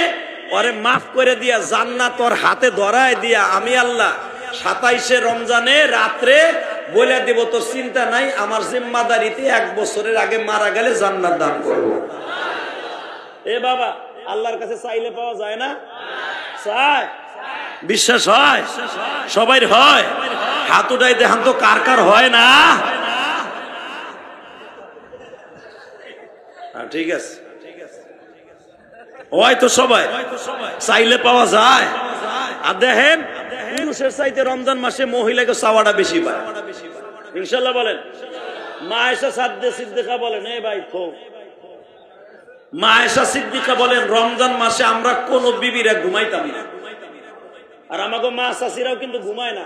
[SPEAKER 1] ওরে মাফ করে দিয়া জান্নাত ওর হাতে ধরায় দিয়া আমি আল্লাহ 27শে রমজানে রাত্রে বলে দেব তোর চিন্তা নাই, আমার জিম্মাদারিতে 1 বছরের আগে মারা গেলে জান্নাত দান করব। এ বাবা, আল্লাহর কাছে চাইলে পাওয়া যায় না? চাই, বিশ্বাস হয় সবাই? হয়। হাত উঠাই দেখান তো কার কার হয় না? ঠিক আছে, হয়তো সবাই চাইলে পাওয়া যায়। আর দেখেন পুরুষের চাইতে রমজান মাসে মহিলাকে চাওয়াটা বেশি পায় ইনশাল্লাহ। বলেন মা আয়েশা সিদ্দিকা বলেন, এ ভাই খুব মা আয়েশা সিদ্দিকা বলেন রমজান মাসে আমরা কোন বিবিরা ঘুমাইতাম না, আর আমাকে মা চাষিরাও কিন্তু ঘুমায় না।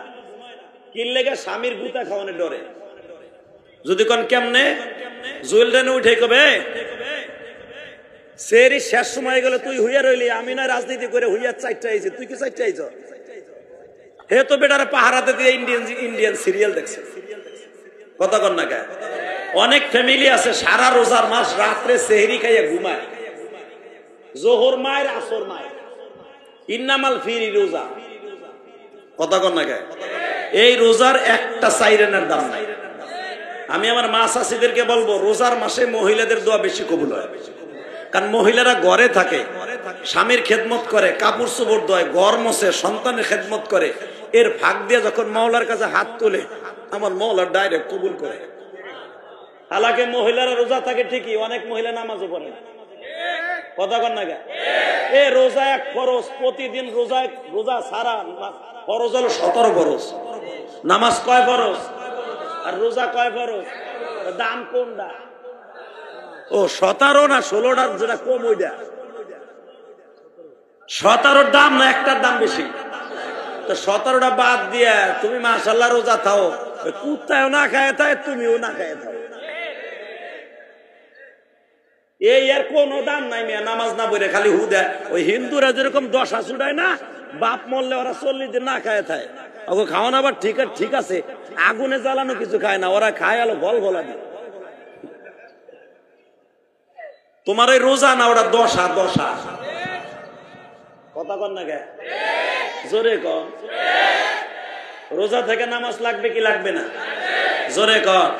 [SPEAKER 1] কি লেগে? স্বামীর গুতা খাওয়ানোর ডরে। যদি কোন কেমনে জুয়েলডানে উঠে কবে সেরি শেষ সময় গেলে তুই হইয়া রইলি, আমি না রাজনীতি করে হইয়া 4টা আইছি, তুই কি 4টা আইছ? হে তো বেটারে পাহারাতে দিয়ে ইন্ডিয়ান সিরিয়াল দেখছে। কথা কন না গায়? অনেক ফ্যামিলি আছে সারা রোজার মাস রাত্রে সেহরি খাইয়া ঘুমায়, জোহর মায়ের আসর মায়ের, ইন্নামাল ফিরি রোজা। কথা কন না গায়? এই রোজার একটা সাইরেনের দাম নাই। আমি আমার মা চাষিদেরকে বলবো রোজার মাসে মহিলাদের দোয়া বেশি কবুল হয়, কারণ মহিলারা ঘরে থাকে, স্বামীর খেদমত করে, কাপড় চোপড় ধোয়, ঘর মোছে, সন্তানের খেদমত করে। এর ভাগ দিয়ে যখন মাওলার কাছে হাত তোলে আমার মাওলা ডাইরেক্ট কবুল করে। হালাকে মহিলারা রোজা থাকে ঠিকই, অনেক মহিলা নামাজও পড়ে না। কথা কন না? এ রোজা এক ফরজ, প্রতিদিন রোজা সারা ফরজ হলো 17 ফরজ। নামাজ কয় ফরজ আর রোজা কয় ফরজ? দাম কোনটা? ও 17 না 16টার যেটা কম ওইটা 17র দাম না একটার দাম বেশি। তো 17টা বাদ দিয়ে তুমি মাশাআল্লাহ রোজা থাও, কুত্তাও না খায় থাকে, তুমিও না খায় থাও, এই আর কোনো দাম নাই মিয়া। নামাজ না পড়ে খালি হুদা। ওই হিন্দুরা যেরকম 10 ছুটায় না, বাপ মরলে ওরা 40 দিন না খায় থাকে। ওকে খাওয়ানো আবার ঠিক আছে, আগুনে জ্বালানো কিছু খায় না, ওরা খায় আলো গল গলা দিয়ে। তোমার ওই রোজা না, ওরা 10 কথা কন না কে? জোরে কন। রোজা থেকে নামাজ লাগবে কি লাগবে না? জোরে কন।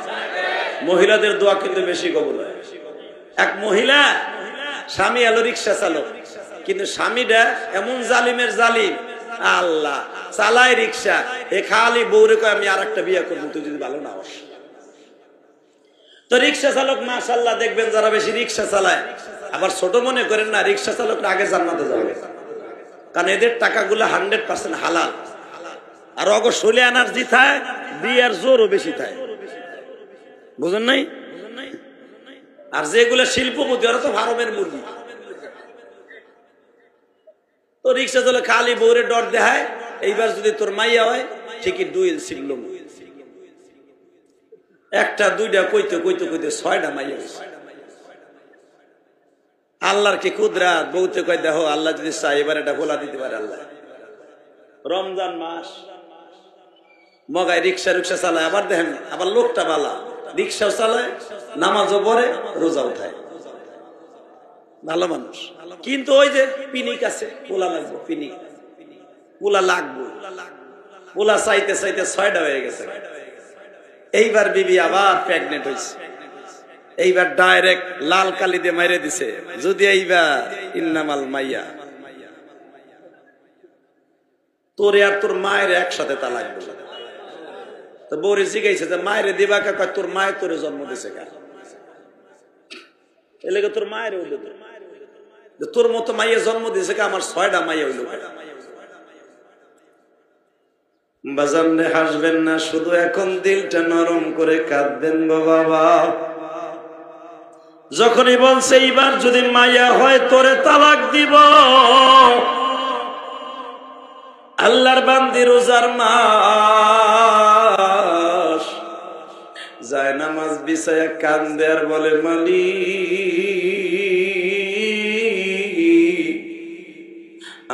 [SPEAKER 1] মহিলাদের দোয়া কিন্তু বেশি কবুল হয়। এক মহিলা, স্বামী এলো রিক্সা চালক, কিন্তু স্বামীটা এমন জালিমের জালিম, আল্লাহ চালায় রিক্সা, এ খালি বউরে কয় আমি আর একটা বিয়ে করবো, তুই যদি ভালো না হস। তো রিক্সা চালক মাশাআল্লাহ দেখবেন যারা বেশি রিক্সা চালায়, আবার ছোট মনে করেন না, রিক্সা চালকরা আগে জান্নাতে যাবে, কারণ এদের টাকাগুলো 100% হালাল। আর অগ শোলে এনার্জি থাকে, বিয়ার জোরও বেশি থাকে, বুঝেন নাই? আর যেগুলো শিল্পপতি ওরা তো ফার্মের মুরগি। তো রিক্সা চলে খালি বউরে ডর দেখায়, এইবার যদি তোর মাইয়া হয় ঠিকই 2 ছিল, একটা দুইটা কইতে কইতে কইতে 6টা মাইয়া হয়েছে। আল্লাহর কি কুদরাত, বউতে কয় দেখো আল্লাহ যদি চায় এবার এটা খোলা দিতে পারে আল্লাহ। রমজান মাস মগায় রিক্সা চালায়, আবার দেখেন আবার লোকটা বালা, রিক্সাও চালায়, নামাজও পড়ে, রোজা উঠায়। ভালো মানুষ, কিন্তু ওই যে পিনিক আছে, পোলা লাগবো, পিনিক পোলা লাগবো, পোলা চাইতে চাইতে 6টা হয়ে গেছে। এইবার বিবি আবার প্রেগনেন্ট হয়েছে, এইবার ডাইরেক্ট লাল কালি দিয়ে মাইরে দিছে, যদি এইবার ইন্নামাল মাইয়া, তোরে আর তোর মায়ের একসাথে তালাক দিল। তো বউরে জিজ্ঞাসা যে মায়েরে দিবা কা? তোর মায়ের তোরে জন্ম দিছে কা? এলে তোর মায়ের হইল, তোর মতো মাইয়া জন্ম দিছে কা? আমার 6টা মাইয়া হইল। বাজানে হাসবেন না, শুধু এখন দিলটা নরম করে কাঁদবেন গো বাবা। যখনই বলছে এইবার যদি মাইয়া হয় তোরে তালাক দিব, আল্লাহর বান্দি রোজার মাস যায় নামাজ বিছায়া কান্দে আর বলে মালিক,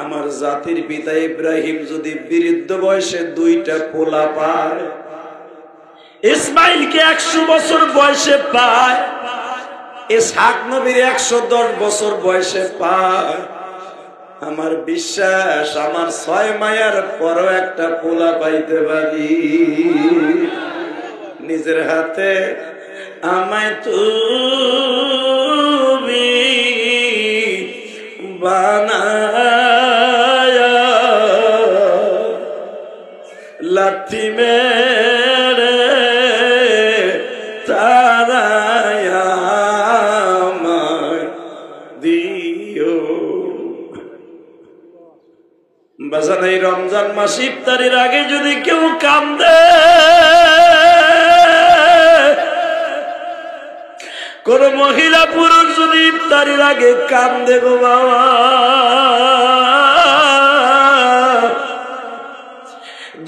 [SPEAKER 1] আমার জাতির পিতা ইব্রাহিম যদি বৃদ্ধ বয়সে 2টা পোলা পায়, ইসমাইলকে 100 বছর বয়সে পায়, ইসহাক নবীর 110 বছর বয়সে পায়, আমার বিশ্বাস আমার 6 মায়ার পরও একটা পোলা পাইতে পারি। নিজের হাতে আমায় তুমি বানায়া লাথি মেরে তারায়া আমায় দিও। বাজান, এই রমজান মাস ইফতারির আগে যদি কেউ কান্দে, কোন মহিলা পুরুষ যদি ইফতারির আগে কান্দে গো বাবা,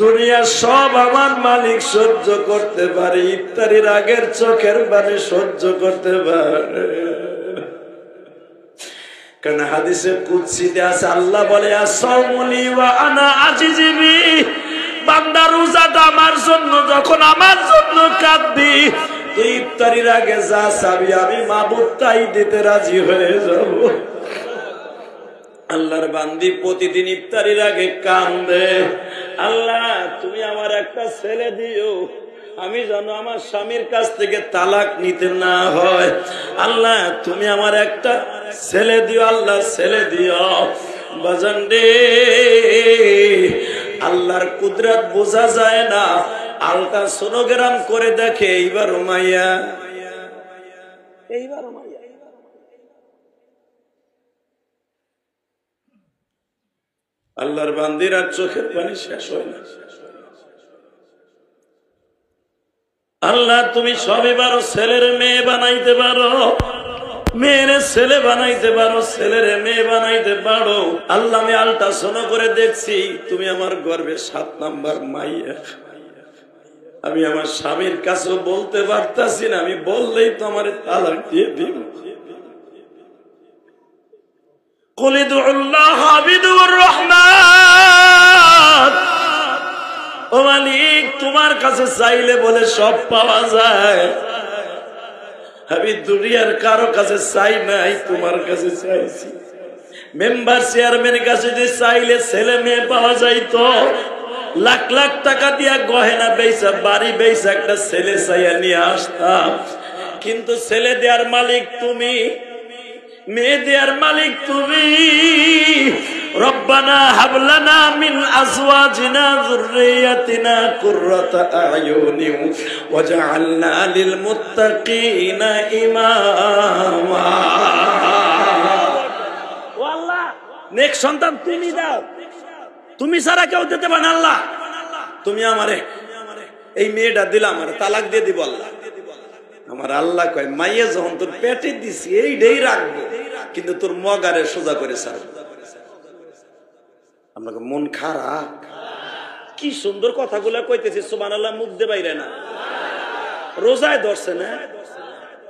[SPEAKER 1] দুনিয়ার সব আমার মালিক সহ্য করতে পারে, ইফতারির আগের চোখের পানি সহ্য করতে পারে। কারণ হাদিসে কুদসিতে আছে, আল্লাহ বলে আসাউমুলি ওয়া আনা আজিজি বি, বান্দা রোজাটা আমার জন্য, যখন আমার জন্য কাঁদবি তুই ইফতারির আগে যা চাবি আমি মাবুদ তাই দিতে রাজি হয়ে যাব। আল্লাহর বান্দি প্রতিদিন ইফতারির আগে কান্দে, আল্লাহ তুমি আমার একটা ছেলে দিও, আমি যেন আমার স্বামীর কাছ থেকে তালাক নিতে না হয়। আল্লাহ তুমি আমার একটা ছেলে দিও, আল্লাহ ছেলে দিও। বাজান রে, আল্লাহর কুদরত বোঝা যায় না, আল্ট্রাসোনোগ্রাম করে দেখে এইবার মাইয়া, এইবার মাইয়া। আল্লাহর বান্দিরা চোখের পানি শেষ হয় না। আল্লাহ তুমি সবই পারো, ছেলের মেয়ে বানাইতে পারো, মেয়ের ছেলে বানাইতে পারো, ছেলের মেয়ে বানাইতে পারো। আল্লাহ আমি আল্ট্রাসাউন্ড করে দেখছি তুমি আমার গর্ভে 7 নাম্বার মাইয়া। আমি আমার স্বামীর কাছে বলতে পারতাছি না, আমি বললেই তো আমার তালাক দিয়ে দিব। কুল ইদউল্লাহ বিদুর রহমান, ও মালিক তোমার কাছে চাইলে বলে সব পাওয়া যায়। আমি দুনিয়ার কারো কাছে চাই নাই, তোমার কাছে চাইছি। মেম্বার চেয়ারম্যানের কাছে যে চাইলে ছেলে মেয়ে পাওয়া যাইতো, লাখ লাখ টাকা দিয়া গহেনা বেচা, বাড়ি বেচা একটা ছেলে চাইয়া নিয়ে আসতাম। কিন্তু ছেলে দেওয়ার মালিক তুমি, মেয়ে দেওয়ার মালিক তুমি। রব্বানা হাবলানা মিন আজওয়াজিনা যুররিয়াতিনা কুররাতা আয়ুনি ওয়াজআলনা লিল মুত্তাকিনা ইমামা। ও আল্লাহ, নেক্সট সন্তান তুমি দাও, তুমি ছাড়া কেউ দিতে পারে না। আল্লাহ তুমি আমারে এই মেয়েটা দিলাম, আমার তালাক দিয়ে দিব। আল্লাহ আমার আল্লাহ কয় মাইয়া যখন তোর পেটে দিছি এইটাই রাখবো, কিন্তু তোর মগারে সোজা করে ছাড়বো। আপনাকে মন খারাপ? কি সুন্দর কথাগুলো কইতেছি, সুবহানাল্লাহ, মুখ দে বাইরে না। রোজায় ধরছে না?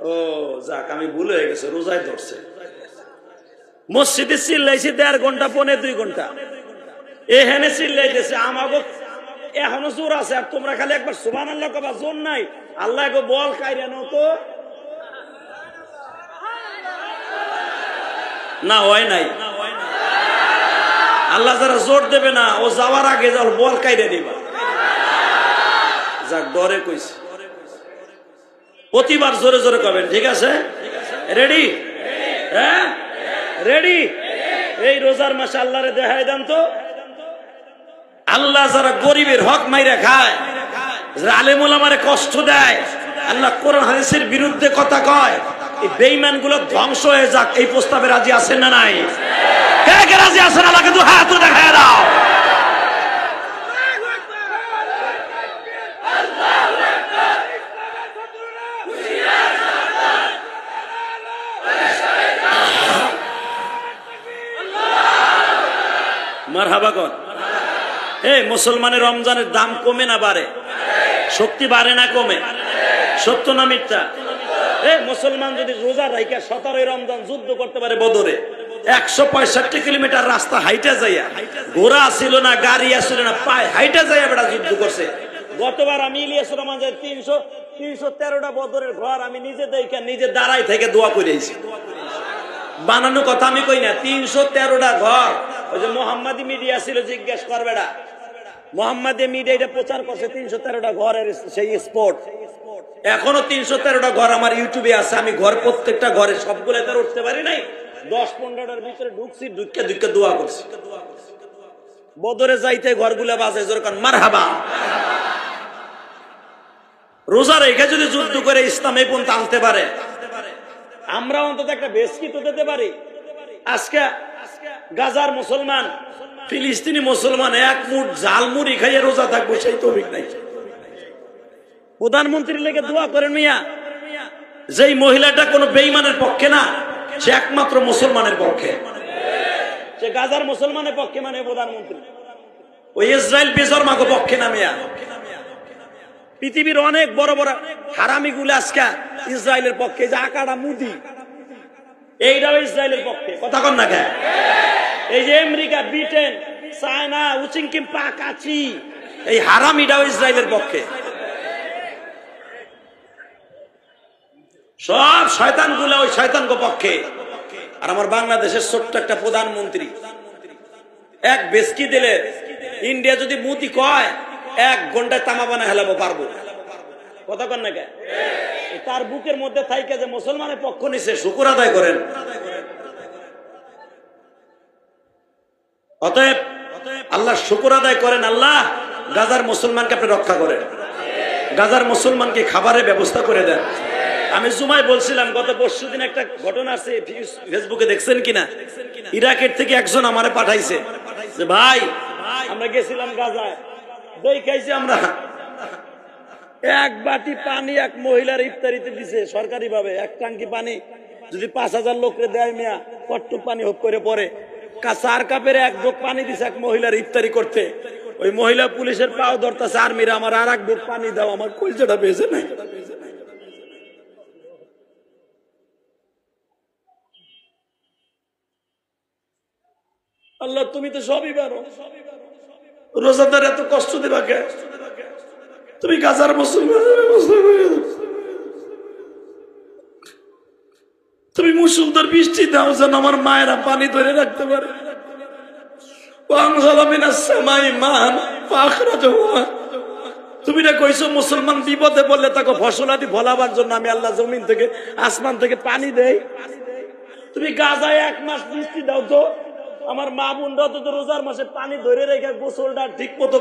[SPEAKER 1] ও যাক, আমি ভুল হয়ে গেছে, রোজায় ধরছে। মসজিদে চিল্লাইছি 1.5 ঘন্টা, 1.5-2 ঘন্টা, এখানে চিল্লাইতেছে। আমাকে এখনো জোর আছে, আর তোমরা খালি একবার সুবহানাল্লাহ কবা, জোর নাই। আল্লাহ গো বল কাইরা নাও তো। না হয় নাই। আল্লাহ যারা জোর দেবে না, ও যাওয়ার আগে যাও বল কাইরে দিবা। যাক ডরে কইছি, প্রতিবার জোরে জোরে কবেন, ঠিক আছে? রেডি? হ্যাঁ রেডি? এই রোজার মাসে আল্লাহরে দেখাই দেন তো, আল্লাহ যারা গরিবের হক মাইরা খায়, যারা আলেম ওলামারে কষ্ট দেয়, আল্লাহ কোরআন হাদিসের বিরুদ্ধে কথা কয়, এই বেঈমান গুলো ধ্বংস হয়ে যাক, এই প্রস্তাবে রাজি আছেন না নাই? কে কে রাজি আছেন? আল্লাহকে দু হাত দেখায় দাও। মারহাবা কর। এই মুসলমানের রমজানের দাম কমে না বাড়ে? শক্তি বাড়ে না কমে? সত্য না মিথ্যা? মুসলমান যদি রোজা রাইখা 17 রমজান যুদ্ধ করতে পারে বদরে, 165 কিলোমিটার রাস্তা হাইটা যাইয়া, ঘোড়া ছিল না, গাড়ি আসছিল না, পায়ে হাইটা যাইয়া বেটা যুদ্ধ করছে। গতবার আমি ইলিয়াস রহমান 313টা বদরের ঘর আমি নিজে দেখে নিজে দাঁড়াই থেকে দোয়া করেছি। বানানো কথা আমি কই না, 313টা ঘর। ওই যে মোহাম্মদী মিডিয়া ছিল, জিজ্ঞেস করবে না, মোহাম্মদী মিডিয়া এটা প্রচার করছে 313টা ঘরের সেই স্পট। এখনো 313টা ঘর আমার ইউটিউবে আছে। আমি ঘর প্রত্যেকটা ঘরে সবগুলো তো উঠতে পারি নাই, 10-15টার ভিতরে ঢুকছি, ঢুকে ঢুকে দোয়া করছি। বদরে যাইতে ঘরগুলা বাজে যেরকম মারহাবা। রোজা রেখে যদি যুদ্ধ করে ইসলাম এই পর্যন্ত আনতে পারে, আমরা অন্তত একটা বেশকি তো দিতে পারি। আজকে গাজার মুসলমান, ফিলিস্তিনি মুসলমান এক মুঠ জালমুড়ি খাইয়ে রোজা থাকবো, সেই তৌফিক নাই। প্রধানমন্ত্রীর লেগে দোয়া করেন মিয়া। যেই মহিলাটা কোনো বেঈমানের পক্ষে না, সে একমাত্র মুসলমানের পক্ষে। সে গাজার মুসলমানের পক্ষে মানে প্রধানমন্ত্রী, ওই ইসরায়েল বেজরমাগো পক্ষে না মিয়া। পৃথিবীর অনেক বড় বড় হারামি গুলো আজকে ইসরায়েলের পক্ষে। যে আকাটা মুদি, এইটাও ইসরায়েলের পক্ষে। কথা কন না কেন? এই যে আমেরিকা, ব্রিটেন, চায়না, উচিংকিম পাকাচি, এই হারামিটাও ইসরায়েলের পক্ষে। সব শয়তান গুলা ওই শয়তানগো পক্ষে। আর আমার বাংলাদেশের ছোট্ট একটা প্রধানমন্ত্রী এক বেসকি দিলে, ইন্ডিয়া যদি মুতি কয় 1 ঘন্টায় তামা বানা হেলাবো পারবো। কথা কন না কে? তার বুকের মধ্যে থাইকে যে মুসলমানের পক্ষ নিছে, শুকর আদায় করেন। অতএব আল্লাহ শুকর আদায় করেন। আল্লাহ গাজার মুসলমানকে আপনি রক্ষা করেন, গাজার মুসলমানকে খাবারের ব্যবস্থা করে দেন। আমি জুমায় বলছিলাম, গত পরশুদিন একটা ঘটনা আছে, ফেসবুকে দেখছেন কিনা, ইরাকের থেকে একজন আমারে পাঠাইছে যে ভাই আমরা গেছিলাম গাজায়, দেখাইছি আমরা এক বাটি পানি এক মহিলার ইফতারিতে দিছে সরকারি ভাবে। এক ট্যাঙ্কি পানি যদি 5000 লোকরে দেয় মিয়া, কট্টুক পানি হোক করে পরে 4 কাপের 1 ঢোক পানি দিছে এক মহিলার ইফতারি করতে। ওই মহিলা পুলিশের পাও ধরতেছে, আর্মিরা আমার আর 1 ঢোক পানি দাও, আমার কলজাটা বেজে নাই। আল্লাহ তুমি তো সবই পারো, রোজাদার এত কষ্ট দেবা কে? তুমি গাজার মুসলমানের ব্যবস্থা করে দাও, তুমি মুসলধার বৃষ্টি দাও যেন আমার মায়েরা পানি ধরে রাখতে পারে। তুমি না কইছো মুসলমান বিপদে বললে তাকে ফসলাদি ফলাবার জন্য আমি আল্লাহ জমিন থেকে আসমান থেকে পানি দেই। তুমি গাজায় 1 মাস বৃষ্টি দাও তো, আমার মা বোনরা তো রোজার মাসে পানি ধরে রেখে গোসলটা ঠিক মতো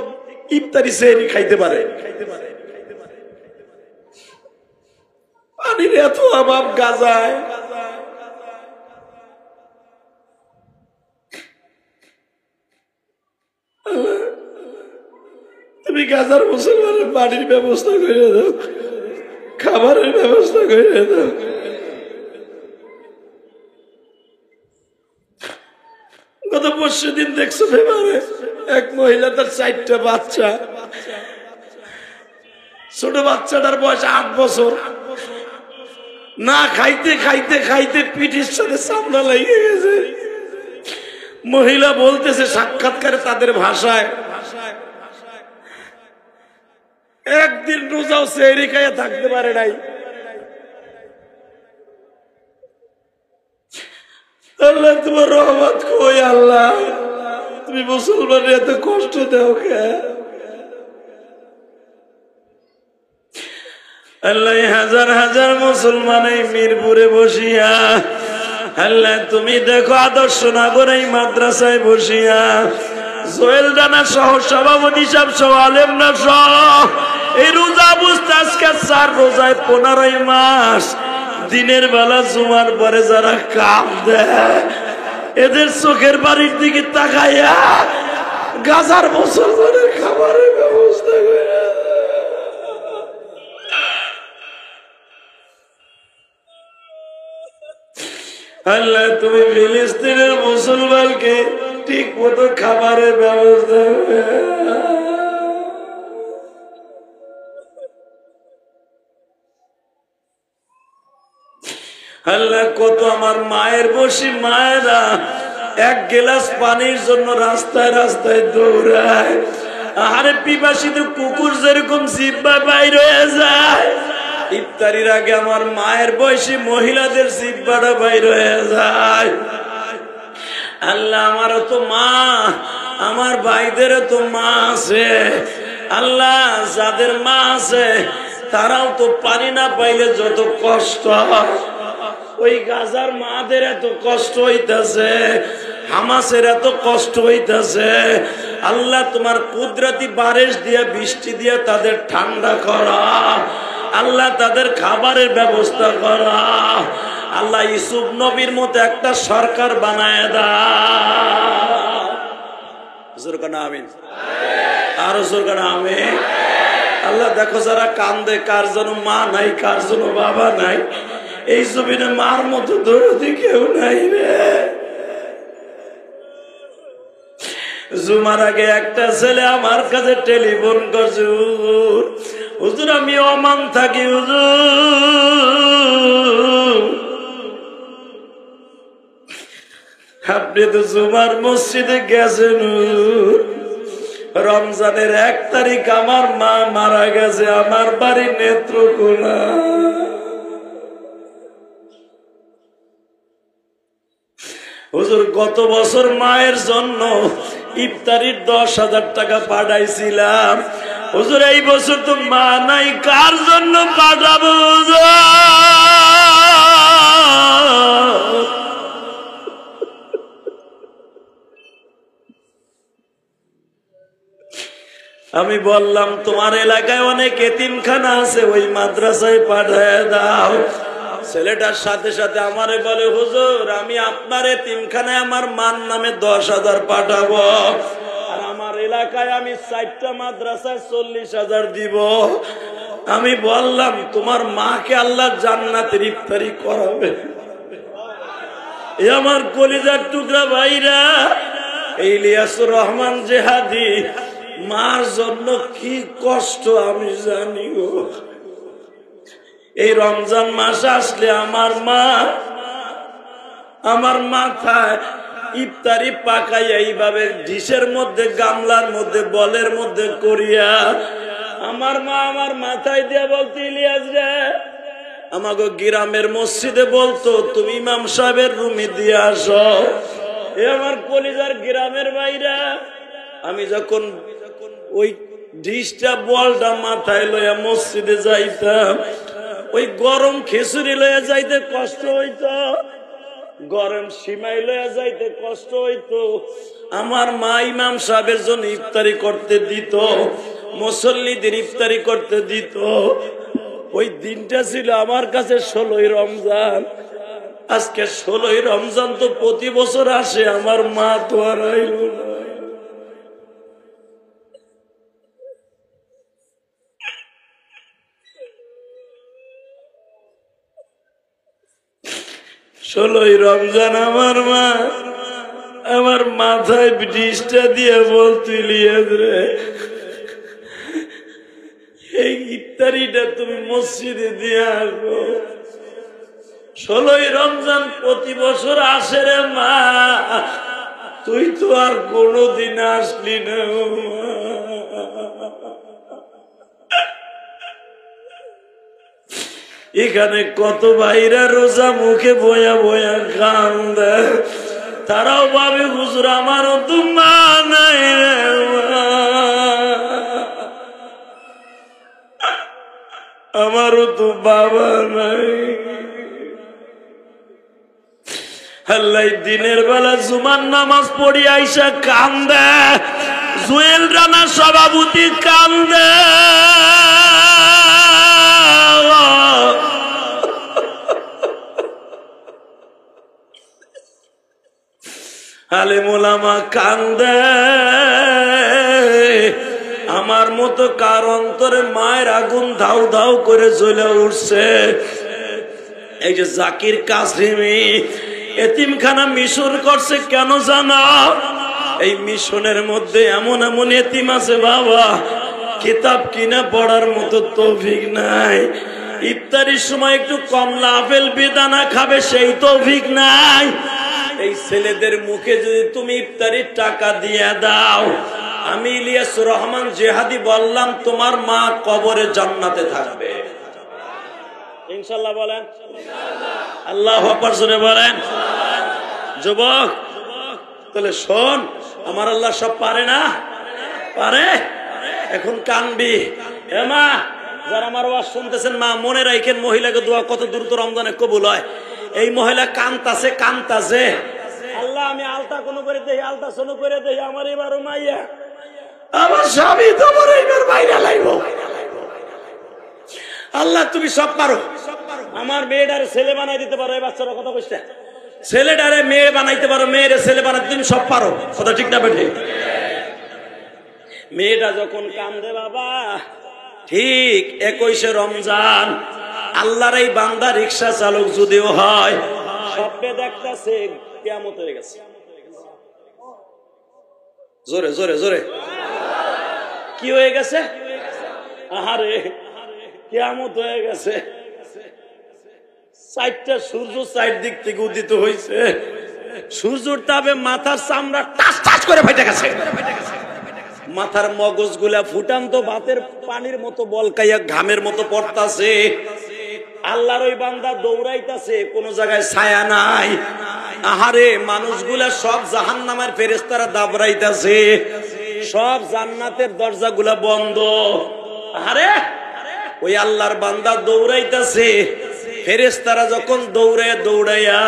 [SPEAKER 1] ইফতারি সেহরি খাইতে পারে। পানির এত অভাব গাজায়। তুমি গাজার মুসলমানের পানির ব্যবস্থা করে দাও, খাবারের ব্যবস্থা করে দাও। গত পরশুদিন দেখছো ফেব্রুয়ারি এক মহিলা, তার 4টা বাচ্চা, ছোট বাচ্চাটার বয়স 8 বছর, না খাইতে খাইতে খাইতে পিঠের সাথে চামড়া লেগে গেছে। মহিলা বলতেছে সাক্ষাৎকারে তাদের ভাষায়, একদিন রোজাও সেহরি খাইয়া থাকতে পারে নাই। আল্লাহ তোমার রহমত কই আল্লাহ, তুমি মুসলমানের এত কষ্ট দাও কে? আল্লাহ হাজার হাজার মুসলমান এই মিরপুরে বসিয়া, আল্লাহ তুমি দেখো আদর্শ নগর এই মাদ্রাসায় বসিয়া, জোয়েল রানা সহ সভাপতি সাহেব সহ আলেমরা সহ এই রোজা বুঝতে আজকে 4 রোজায় 15 মাস, দিনের বেলা জুমার পরে যারা কাম দেয় এদের চোখের বাড়ির দিকে তাকাইয়া গাজার মুসলমানের খাবারের ব্যবস্থা করে। আল্লাহ তুমি ফিলিস্তিনের মুসলমানকে ঠিক মতো খাবারের ব্যবস্থা করে। আল্লাহ কত আমার মায়ের বসি মায়েরা 1 গ্লাস পানির জন্য রাস্তায় রাস্তায় দৌড়ায়, আরে পিপাসিত কুকুর যেরকম জিব্বা বাইর হয়ে যায়, ইফতারির আগে আমার মায়ের বয়সী মহিলাদের জিব্বাটা বাইর হয়ে যায়। আল্লাহ আমারও তো মা, আমার ভাইদেরও তো মা আছে, আল্লাহ যাদের মা আছে তারাও তো পানি না পাইলে যত কষ্ট, ওই গাজার মাদের এত কষ্ট হইতাছে, হামাসের এত কষ্ট হইতাছে। আল্লাহ তোমার কুদরতি বারিশ দিয়ে বৃষ্টি দিয়ে তাদের ঠান্ডা করা, আল্লাহ তাদের খাবারের ব্যবস্থা করা, আল্লাহ ইউসুফ নবীর মতো একটা সরকার বানায় দাও। জোর করে আমিন, আরো জোর করে আমিন। আল্লাহ দেখো যারা কান্দে, কার জন্য মা নাই, কার জন্য বাবা নাই, এই জমিনে মার মতো দরদি কেউ নাই রে। জুমার আগে একটা ছেলে আমার কাছে টেলিফোন করছে, হুজুর হুজুর আমি ওমান থাকি, হুজুর আপনি তো জুমার মসজিদে গেছেন, রমজানের 1 তারিখ আমার মা মারা গেছে, আমার বাড়ি নেত্রকোনা। হুজুর গত বছর মায়ের জন্য ইফতারির 10,000 টাকা পাঠাইছিলাম, হুজুর এই বছর তো মা নাই, কার জন্য পাঠাবো হুজুর? আমি বললাম তোমার এলাকায় অনেক এতিমখানা আছে, ওই মাদ্রাসায় পাঠায় দাও। ছেলেটার সাথে সাথে আমারে বলে, হুজুর আমি আপনার এতিমখানায় আমার মার নামে 10,000 পাঠাবো, আর আমার এলাকায় আমি 4টা মাদ্রাসায় 40,000 দিব। আমি বললাম তোমার মাকে আল্লাহ জান্নাতের ইফতারি করাবে। আমার কলিজার টুকরা ভাইরা, ইলিয়াসুর রহমান জেহাদি মার জন্য কি কষ্ট আমি জানি গো। এই রমজান মাস আসলে আমার মা আমার মাথায় ইফতারি পাকাইয়া এইভাবে ডিশের মধ্যে, গামলার মধ্যে, বলের মধ্যে করিয়া আমার মা আমার মাথায় দিয়া বলতো, ইলিয়াস রে, আমাকে গ্রামের মসজিদে বলতো তুমি ইমাম সাহেবের রুমে দিয়ে আসো। এ আমার কলিজার গ্রামের ভাইরা, আমি যখন ওই ডিশটা বলটা মাথায় লইয়া মসজিদে যাইতাম, ওই গরম খিচুড়ি লইয়া যাইতে কষ্ট হইতো, গরম সিমাই লইয়া যাইতে কষ্ট হইতো। আমার মা ইমাম সাহেবের জন্য ইফতারি করতে দিত, মুসল্লিদের ইফতারি করতে দিত। ওই দিনটা ছিল আমার কাছে 16ই রমজান। আজকে 16ই রমজান তো প্রতি বছর আসে, আমার মা তো আর আইল না। 16ই রমজান আমার মা আমার মাথায় ব্রিজটা দিয়ে বলতে, ইলিয়াস রে, এই ইফতারিটা তুমি মসজিদে দিয়ে আসবো। 16ই রমজান প্রতি বছর আসে রে মা, তুই তো আর কোনোদিন আসলি না। এখানে কত ভাইরা রোজা মুখে বয়া বয়া কান্দে, তারাও ভাবে হুজুর আমারও তো মা নাই রে মা, আমারও তো বাবা নাই। আল্লাহ দিনের বেলা জুমার নামাজ পড়ি আইসা কান্দে, জুয়েল রানা সভাপতি কান্দে, আলেম ওলামা কান্দে। আমার মতো কার অন্তরে মায়ের আগুন ধাউ ধাউ করে জ্বলে উঠছে। এই যে জাকির কাসিমি এতিমখানা মিশন করছে কেন জানো? এই মিশনের মধ্যে এমন এমন এতিম আছে বাবা, কিতাব কিনা পড়ার মতো তৌফিক নাই, ইফতারির সময় একটু কমলা আপেল বেদানা খাবে সেই তৌফিক নাই। এই ছেলেদের মুখে যদি তুমি ইফতারির টাকা দিয়ে দাও, আমি ইলিয়াস রহমান জেহাদি বললাম তোমার মা কবরে জান্নাতে থাকবে ইনশাআল্লাহ। বলেন আল্লাহু আকবার জোরে বলেন। যুবক তাহলে শোন, আমার আল্লাহ সব পারে না? পারে। এখন কানবি এ মা, যারা আমার ওয়াজ শুনতেছেন মা মনে রাখেন, মহিলাকে দোয়া কত দ্রুত রমজানে কবুল হয়। এই মহিলা কান্তাছে কান্তাছে, আল্লাহ আমি আলতা কোনো করে দেই, আলতা সোনো করে দেই, আমার এবারও মাইয়া, আমার স্বামী তোমার এইবার বাইরে লাইব। আল্লাহ তুমি সব পারো, আমার মেয়েটারে ছেলে বানাই দিতে পারো। এই বাচ্চারা কথা বলছে, ছেলেটারে মেয়ে বানাইতে পারো, মেয়েরে ছেলে বানাইতে তুমি সব পারো। কথা ঠিক না বেঠে? মেয়েটা যখন কান্দে বাবা, ঠিক 21শে রমজান, আল্লাহর এই বান্দা রিক্সা চালক যদিও হয়, স্বপ্নে দেখতেছে কিয়ামত হয়ে গেছে। জোরে জোরে জোরে কি হয়ে গেছে? আহারে কিয়ামত হয়ে গেছে। 4টা সূর্য 4 দিক থেকে উদিত হয়েছে, সূর্যের তাপে মাথার চামড়া টাস টাস করে ফাইটে গেছে, মাথার মগজ গুলা ফুটান্ত ভাতের পানির মতো বলকাইয়া ঘামের মতো পড়তাছে। আল্লাহর ওই বান্দা দৌড়াইতাছে, কোন জায়গায় ছায়া নাই। আহারে মানুষগুলা সব জাহান্নামের ফেরেশতারা দাবড়াইতাছে, সব জান্নাতের দরজাগুলা বন্ধ। আরে ওই আল্লাহর বান্দা দৌড়াইতাছে, ফেরেশতারা যখন দৌড়াইয়া দৌড়াইয়া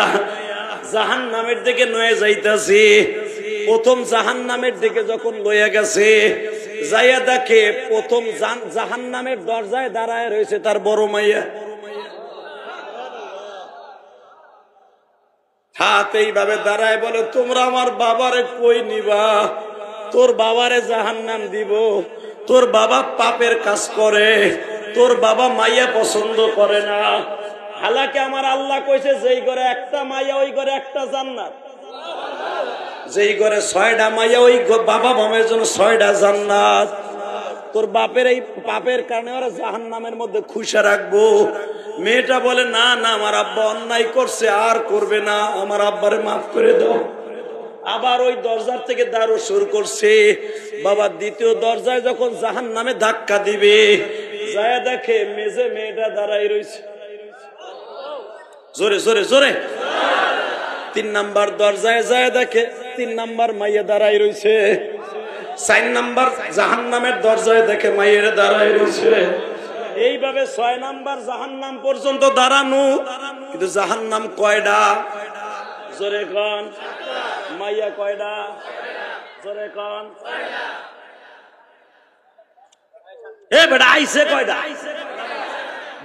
[SPEAKER 1] জাহান্নামের দিকে নয়ে যাইতাছে, প্রথম জাহান্নামের দিকে যখন লইয়া গেছে, যাইয়া দেখে প্রথম জাহান্নামের দরজায় দাঁড়ায় রয়েছে তার বড় মাইয়া। হাত এইভাবে দাঁড়ায় বলে, তোমরা আমার বাবারে কই নিবা? তোর বাবারে জাহান্নাম দিব, তোর বাবা পাপের কাজ করে, তোর বাবা মাইয়া পছন্দ করে না। হালাকে আমার আল্লাহ কইছে, যেই ঘরে একটা মাইয়া ওই ঘরে একটা জান্নাত, যেই ঘরে 6টা মাইয়া ওই বাবা মামের জন্য 6টা জান্নাত। তোর বাপের এই পাপের কারণে ওরা জাহান্নামের মধ্যে খুশি রাখবো। মেয়েটা বলে, না না আমার আব্বা অন্যায় করছে, আর করবে না, আমার আব্বারে মাফ করে দাও। আবার ওই দরজার থেকে দাঁড়ো শুরু করছে। বাবা দ্বিতীয় দরজায় যখন জাহান্নামে ধাক্কা দিবে, যায় দেখে মেজে মেয়েটা দাঁড়াই রয়েছে। জোরে জোরে জোরে 3 নাম্বার দরজায় যায় দেখে 3 নাম্বার মাইয়া দাঁড়াই রয়েছে। 4 নাম্বার জাহান্নামের দরজায় দেখে মাইয়ের দাঁড়াই রয়েছে। এইভাবে 6 নাম্বার জাহান্নাম পর্যন্ত দাঁড়ানো। কিন্তু জাহান্নাম কয়টা? জোরে কোন? মাইয়া কয়টা? জোরে কোন? এ বেটা আইছে কয়টা?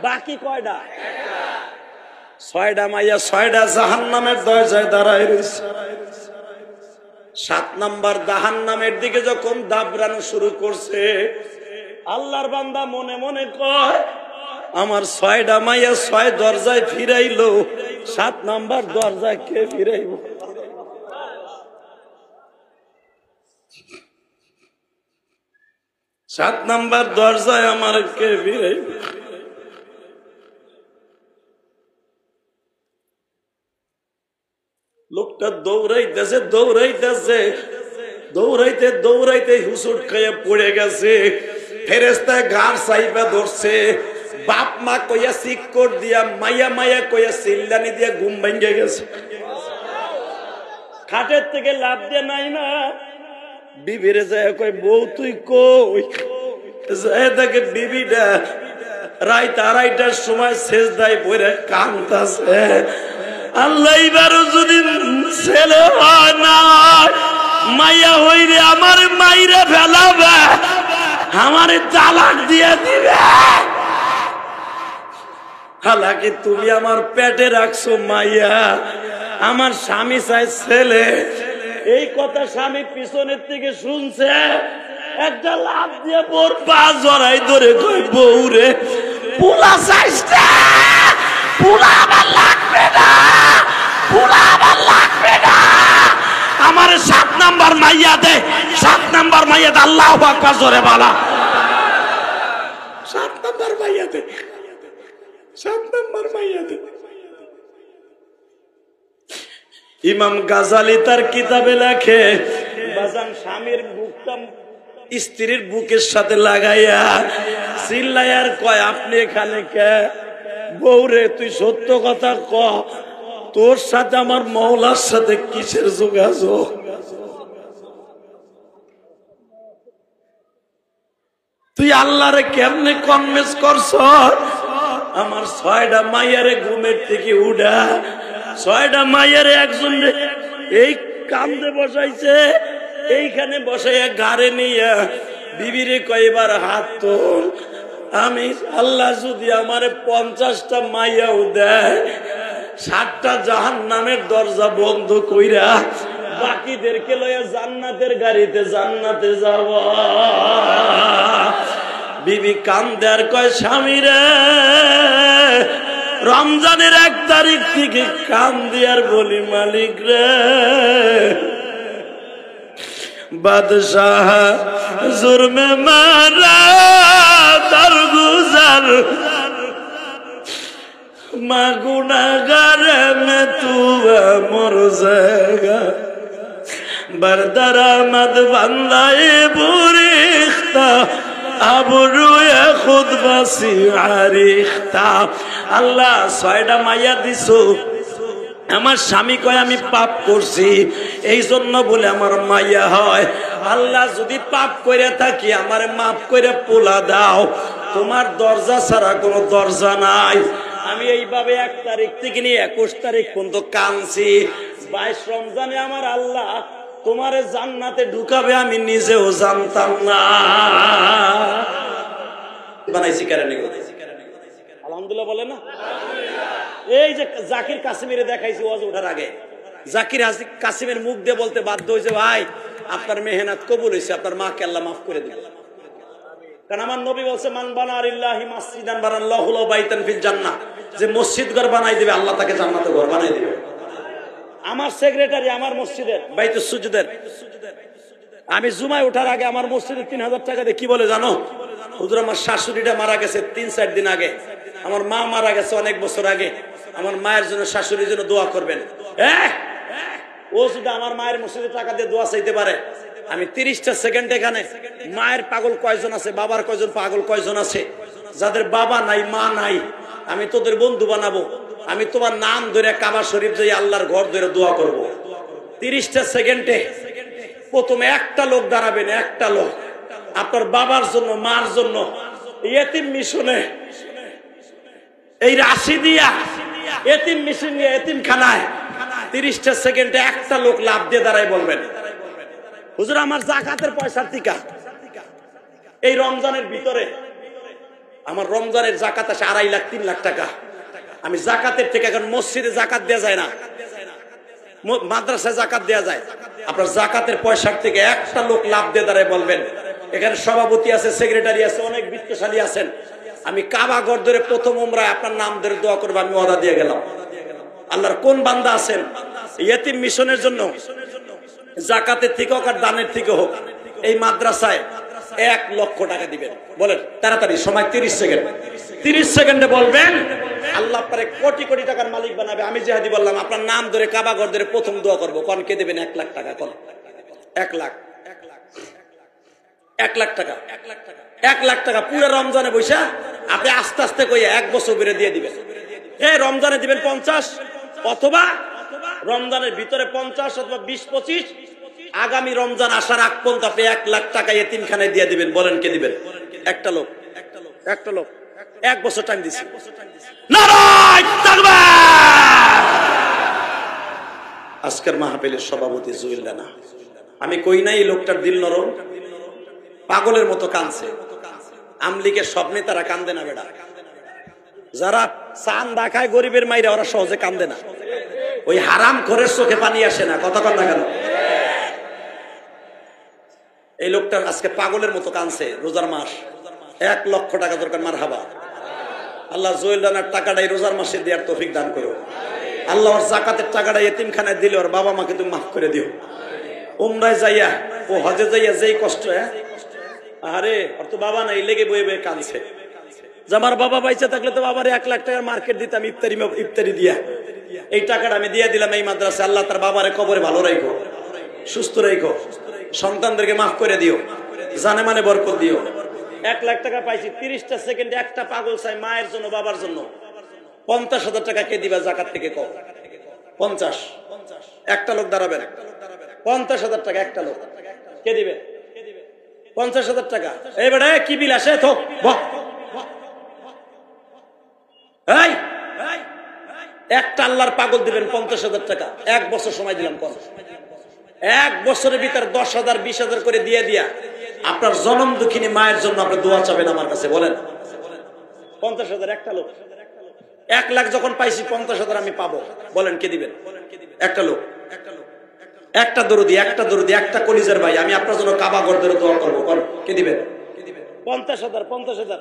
[SPEAKER 1] বাকি কয়টা? 6টা মাইয়া 6টা জাহান্নামের দরজায় দাঁড়াই রয়েছে। 7 নাম্বার জাহান্নামের দিকে যখন দাবড়ানো শুরু করছে, আল্লাহর বান্দা মনে মনে কয়, আমার 6টা মাইয়া 6 দরজায় ফিরাইলো, 7 নাম্বার দরজায় কে ফিরাইব? সাত নাম্বার দরজায় আমার কে ফিরাইব? লোকটা দৌড়াইতেছে দৌড়াইতেছে, দৌড়াইতে দৌড়াইতে হুসুট খাইয়া পড়ে গেছে। ফেরেশতা ঘাড় চাইপা ধরছে, বাপ মা কইয়া সিক্কর দিয়া মাইয়া মাইয়া কইয়া সিল্লানি দিয়া ঘুম ভেঙে গেছে। খাটের থেকে লাভ দিয়ে নাই না বিবিরে যায় কই বউ তুই কই যায় দেখে বিবিটা রাত 2:30টার সময় সেজদায় পড়ে কাঁদতাছে। আল্লাহ এবারও যদি ছেলে হয় না মাইয়া হইরে আমার মাইরে ফেলাবে, আমার তালাক দিয়ে দিবে। হালাকি তুমি আমার পেটে রাখছো মাইয়া, আমার স্বামী চাই ছেলে। এই কথা স্বামী পিছনের থেকে শুনছে, একটা লাভ দিয়ে বোর পা জড়াই ধরে কই বউরে পোলা চাইস না, পোলা আমার লাগবে না, পোলা আমার লাগবে না, আমার 7 নাম্বার মাইয়া দে, 7 নাম্বার মাইয়া দে। আল্লাহু আকবার জোরে বলা। 7 নাম্বার মাইয়া দে, 7 নাম্বার মাইয়া দে। ইমাম গাজালি তার কিতাবে লেখে, বাজান স্বামীর বুকটা স্ত্রীর বুকের সাথে লাগাইয়া চিল্লাইয়ার কয় আপনি এখানে কে? বউরে তুই সত্য কথা ক, তোর সাথে আমার মওলার সাথে কিসের যোগাযোগ? তুই আল্লাহরে কেমনে কনভিন্স করছ? আমার 6টা মাইয়ারে ঘুমের থেকে উঠা, 6টা মাইয়ারে একজন এই কান্দে বসাইছে, এইখানে বসাইয়া গাড়ে নিয়া বিবিরে কয়বার হাত তোল। আমি আল্লাহ যদি আমারে 50টা মাইয়াও দেয়, 7টা জাহান্নামের দরজা বন্ধ কইরা বাকিদেরকে লইয়া জান্নাতের গাড়িতে জান্নাতে যাব। বিবি কান্দে আর কয় স্বামী রে, রমজানের 1 তারিখ থেকে কান্দি আর বলি মালিক রে, বাদশাহ জুরমে মারা দরগুজার মা গুনাহগার মে তু মর জায়গা বরদরামদ বান্দায়ে বুরিখতা আবরুয়ে খুদ বাসি আরিখতা। আল্লাহ 6টা মাইয়া দিছো, আমার স্বামী কয় আমি পাপ করছি এই জন্য বলে আমার মাইয়া হয়। আল্লাহ যদি পাপ করে থাকি আমার মাফ করে পোলা দাও, তোমার দরজা ছাড়া কোনো দরজা নাই। আমি এইভাবে 1 তারিখ থেকে নিয়ে 21 তারিখ পর্যন্ত কাঁদছি। 22 রমজানে আমার আল্লাহ তোমারে জান্নাতে ঢুকাবে আমি নিজেও জানতাম না। বানাইছি কারণে আলহামদুলিল্লাহ বলে না। এই যে জাকির কাসিমের দেখাইছি ওয়াজ ওঠার আগে, জাকির কাসিমের মুখ দিয়ে বলতে বাধ্য হয়েছে, ভাই আপনার মেহনত কবুল হয়েছে, আপনার মাকে আল্লাহ মাফ করে দিবে। কারণ আমার নবী বলছে মান বানা লিল্লাহি মাসজিদান বানাল্লাহু লাহু বাইতান ফিল জান্নাহ, যে মসজিদ ঘর বানাই দিবে আল্লাহ তাকে জান্নাতে ঘর বানাই দিবে। আমার সেক্রেটারি আমার মসজিদের বাইতুস সুজুদের, আমি জুমায় ওঠার আগে আমার মসজিদে 3000 টাকা দিয়ে কি বলে জানো? হুজুর আমার শাশুড়িটা মারা গেছে 3-4 দিন আগে, আমার মা মারা গেছে অনেক বছর আগে, আমার মায়ের জন্য শাশুড়ির জন্য দোয়া করবেন। ও যদি আমার মায়ের মসজিদে টাকা দিয়ে দোয়া চাইতে পারে, আমি 30টা সেকেন্ড এখানে মায়ের পাগল কয়জন আছে, বাবার কয়জন পাগল কয়জন আছে, যাদের বাবা নাই মা নাই, আমি তোদের বন্ধু বানাবো, আমি তোমার নাম ধরে কাবা শরীফ যাই আল্লাহর ঘর ধরে দোয়া করব। 30টা সেকেন্ডে প্রথমে একটা লোক দাঁড়াবেন, একটা লোক আপনার বাবার জন্য মার জন্য এতিম মিশনে এই রাশি দিয়া এতিম মিশন নিয়ে এতিম খানায় 30টা সেকেন্ডে একটা লোক লাভ দিয়ে দাঁড়াই বলবেন, হুজুর আমার যাকাতের পয়সার টিকা এই রমজানের ভিতরে, আমার রমজানের যাকাত আসে 2.5 লাখ 3 লাখ টাকা, আমি যাকাতের টাকা, কারণ মসজিদে যাকাত দেওয়া যায় না, মাদ্রাসায় যাকাত দেওয়া যায়, আপনার যাকাতের পয়সার থেকে একটা লোক লাভ দিয়ে দাঁড়ায় বলবেন। এখানে সভাপতি আছে, সেক্রেটারি আছে, অনেক বিত্তশালী আছেন, আমি কাবা ঘর ধরে প্রথম উমরায় আপনার নাম ধরে দোয়া করবো, আমি ওয়াদা দিয়ে গেলাম। আল্লাহর কোন বান্দা আছেন ইয়েতিম মিশনের জন্য যাকাতের থেকে হোক আর দানের থেকে হোক এই মাদ্রাসায় 1 লক্ষ টাকা দিবেন? বলেন তাড়াতাড়ি, সময় 30 সেকেন্ড, 30 সেকেন্ডে বলবেন, আল্লাহ আপনারে কোটি কোটি টাকার মালিক বানাবে। আমি যেহাদি বললাম আপনার নাম ধরে কাবা ঘর ধরে প্রথম দোয়া করবো, কোন কে দেবেন? 1 লাখ টাকা, কোন 1 লাখ 1 লাখ টাকা 1 লাখ টাকা পুরো রমজানে বৈশা আপনি আস্তে আস্তে কইয়া 1 বছর করে দিয়ে দিবেন। এই রমজানে দিবেন 50 অথবা রমজানের ভিতরে 50 অথবা 20-25 আগামী রমজান আসার আগ পর্যন্ত আপনি 1 লাখ টাকা এতিমখানায় দিয়ে দিবেন। বলেন কে দিবেন? একটা লোক 1 বছর টাইম দিছি। নারায়ে তাকবীর। আজকের মাহফিলের সভাপতি জুয়েল রানা, আমি কই নাই লোকটার দিল নরম, পাগলের মতো কাঁদছে। আমলিগের সব নেতারা কান্দে না বেড়া, যারা চান দেখায় গরিবের মাইরা ওরা সহজে কান্দে না। ওই হারাম খোরের চোখে পানি আসে না, কথা কন না কেন? এই লোকটার আজকে পাগলের মতো কাঁদছে। রোজার মাস, 1 লক্ষ টাকা দরকার। মারহাবা। আল্লাহ জুয়েল রানার টাকাটাই রোজার মাসে দেওয়ার তৌফিক দান করো। আল্লাহ ওর যাকাতের টাকাটা এতিমখানায় দিলে ওর বাবা মাকে তুমি মাফ করে দিও। উমরায় যাইয়া ও হজে যাইয়া যেই কষ্ট, আরে ওর তো বাবা নাই, লেগে বয়ে বয়ে কাঁদছে যে আমার বাবা বাইচা থাকলে তো বাবার 1 লাখ টাকার মার্কেট দিতাম ইফতারি দিয়া। এই টাকাটা আমি দিয়ে দিলাম এই মাদ্রাসা। আল্লাহ তার বাবারে কবরে ভালো রাখো, সুস্থ রাখো, সন্তানদেরকে মাফ করে দিও, জানে মানে বরকত দিও। 1 লাখ টাকা পাইছি, 30টা সেকেন্ডে একটা পাগল চাই মায়ের জন্য বাবার জন্য। 50,000 টাকা কে দিবা জাকাত থেকে? কও 50। একটা লোক দাঁড়াবেন, 50,000 টাকা একটা লোক কে দিবে? 50,000 টাকা। এই বেটা কি বিল আসে থোক এই একটা আল্লাহর পাগল দিবেন 50,000 টাকা। 1 বছর সময় দিলাম। কোন 1 বছরের ভিতর 10,000 20,000 করে দিয়ে দিয়া আপনার জনম দুঃখিনী মায়ের জন্য আপনি দোয়া চাবেন আমার কাছে। বলেন 50,000 একটা লোক। 1 লাখ যখন পাইছি 50,000 আমি পাবো। বলেন কে দিবেন? একটা লোক, একটা দরুদি, একটা কলিজার ভাই, আমি আপনার জন্য কাবা ঘর ধরে দোয়া করবো। কে দিবেন? 50,000।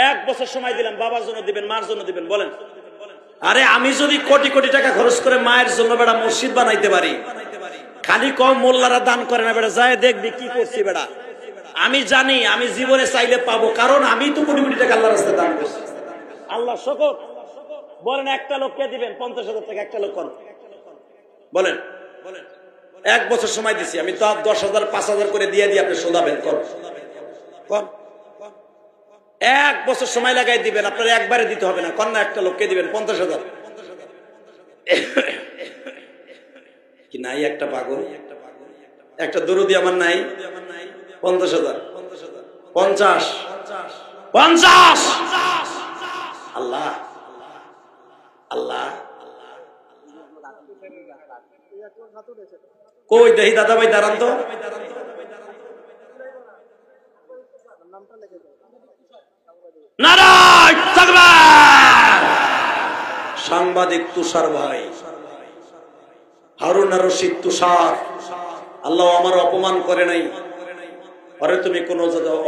[SPEAKER 1] 1 বছর সময় দিলাম। বাবার জন্য দিবেন, মার জন্য দিবেন। বলেন। আরে আমি যদি কোটি কোটি টাকা খরচ করে মায়ের জন্য বেড়া মসজিদ বানাইতে পারি, খালি কম মোল্লারা দান করে না বেড়া, যায় দেখবি কি করছি বেড়া। আমি জানি আমি জীবনে চাইলে পাবো, কারণ আমি তো কোটি কোটি টাকা আল্লাহর রাস্তায় দান করছি। আল্লাহ শকর। বলেন একটা লোক কে দিবেন? 50,000 টাকা একটা লোক। বলেন 1 বছর সময় দিছি আমি, তো 10,000 5,000 করে দিয়ে দিয়ে আপনি শোধাবেন। কর 1 বছর সময় লাগাই দিবেন, আপনার একবারে দিতে হবে না। কন্যা একটা লোককে দিবেন 50,000। কি নাই একটা পাগল, একটা দরুদি আমার নাই? 50,000। 50 আল্লাহ আল্লাহ কই দেখি দাদা ভাই, দাঁড়ান তো। নারায়ে তাকবীর। সাংবাদিক তুষার ভাই, হারুন রশিদ তুষার, আল্লাহ আমার অপমান করে নাই, আরে তুমি কোনো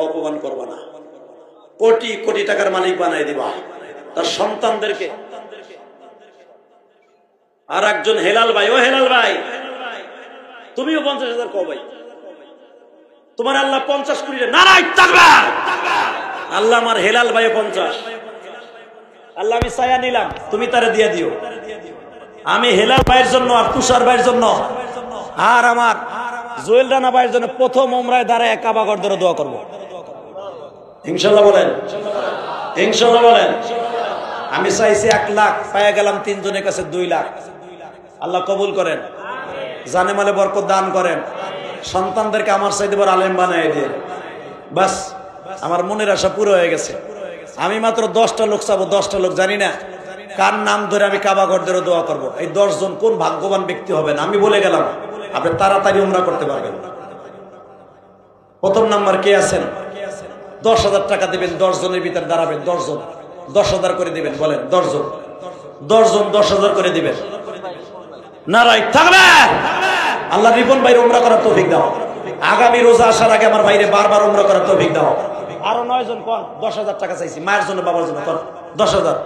[SPEAKER 1] অপমান করবা না। কোটি কোটি টাকার মালিক বানাই দিবা তার সন্তানদেরকে। আর একজন হেলাল ভাই, ও হেলাল ভাই তুমিও 50,000 কও ভাই, তোমার আল্লাহ 50 কোটি। নারায়ে তাকবীর। আল্লাহ আমার হেলাল ভাই 50। আল্লাহ আমি ছায়া নিলাম, তুমি তারে দিয়ে দিও। আমি হেলাল ভাইয়ের জন্য আর তুষার ভাইয়ের জন্য আর আমার জুয়েল রানা ভাইয়ের জন্য প্রথম উমরায় দাঁড়ায় কাবা ঘর ধরে দোয়া করবো ইনশাআল্লাহ। বলেন ইনশাআল্লাহ। বলেন আমি চাইছি 1 লাখ, পাইয়া গেলাম 3 জনের কাছে 2 লাখ। আল্লাহ কবুল করেন, জানে মালে বরকত দান করেন, সন্তানদেরকে আমার চাইতে বড় আলেম বানায় দিয়ে। বাস আমার মনের আশা পুরো হয়ে গেছে। আমি মাত্র 10টা লোক চাবো, 10টা লোক, জানি না কার নাম ধরে আমি কাবা ঘর ধরে দোয়া করবো। এই 10 জন কোন ভাগ্যবান ব্যক্তি হবেন আমি বলে গেলাম, আপনি তাড়াতাড়ি উমরা করতে পারবেন। প্রথম নাম্বার কে আছেন? 10,000 টাকা দিবেন, 10 জনের ভিতরে দাঁড়াবেন। 10 জন 10,000 করে দিবেন। বলেন 10 জন 10,000 করে দিবেন। নারায়ে তাকবীর। আল্লাহ রিপন ভাই উমরা করার তৌফিক দাও। আগামী রোজা আসার আগে আমার ভাইরে বারবার উমরা করার তৌফিক দাও। আরো 9 জন কোন 10,000 টাকা চাইছি মায়ের জন্য বাবার জন্য। কোন 10,000।